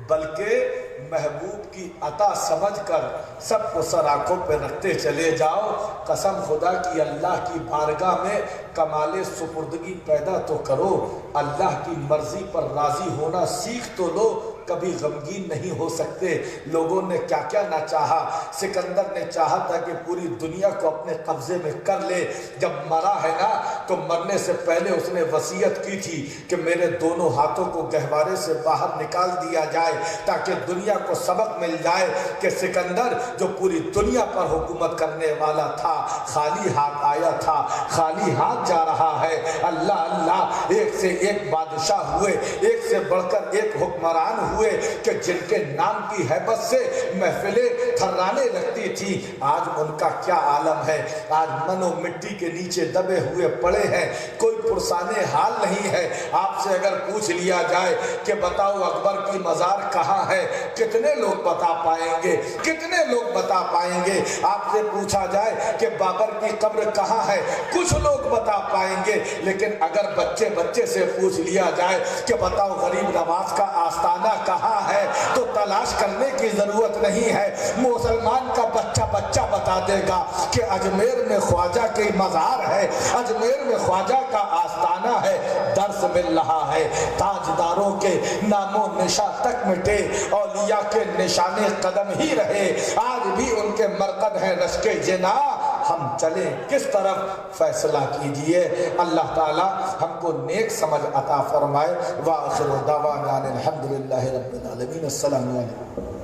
Speaker 2: بلکہ محبوب کی عطا سمجھ کر سب کو سر آنکھوں پہ رکھتے چلے جاؤ۔ قسم خدا کی اللہ کی بارگاہ میں کمال سپردگی پیدا تو کرو، اللہ کی مرضی پر راضی ہونا سیکھ تو لو، کبھی غمگین نہیں ہو سکتے۔ لوگوں نے کیا کیا نہ چاہا، سکندر نے چاہا تھا کہ پوری دنیا کو اپنے قبضے میں کر لے، جب مرا ہے نا تو مرنے سے پہلے اس نے وصیت کی تھی کہ میرے دونوں ہاتھوں کو گہوارے سے باہر نکال دیا جائے تاکہ دنیا کو سبق مل جائے کہ سکندر جو پوری دنیا پر حکومت کرنے والا تھا خالی ہاتھ آیا تھا، خالی ہاتھ جا رہا ہے۔ اللہ اللہ، ایک سے ایک بادشاہ ہوئے، ایک سے بڑھ کر ایک حکمران ہوئے کہ جن کے نام کی ہیبت سے محفلیں تھرانے لگتی تھی۔ آج ان کا کیا عالم ہے؟ آج من و مٹی کے نیچے دبے ہوئے پڑے ہیں، کوئی پرسانے حال نہیں ہے۔ آپ سے اگر پوچھ لیا جائے کہ بتاؤ اکبر کی مزار کہاں ہے، کتنے لوگ بتا پائیں گے؟ کتنے لوگ بتا پائیں گے؟ آپ سے پوچھا جائے کہ بابر کی قبر کہاں ہے، کچھ لوگ بتا پائیں گے۔ لیکن اگر بچے بچے سے پوچھ لیا جائے کہ بتاؤ غریب نواز کا آستانہ کہاں ہے، تو تلاش کرنے کی ضرورت نہیں ہے، مسلمان کا بچہ بچہ بتا دے گا کہ اجمیر میں خواجہ کی مزار ہے، اجمیر میں خواجہ کا آستانہ ہے۔ درس مل رہا ہے، تاجداروں کے نام و نشاں تک مٹے، اولیاء کے نشانے قدم ہی رہے، آج بھی ان کے مرقد ہیں رشک جنا۔ ہم چلیں کس طرف، فیصلہ کیجئے۔ اللہ تعالی ہم کو نیک سمجھ عطا فرمائے۔ وآخر دعوانا الحمدللہ رب العالمین۔ السلام علیکم۔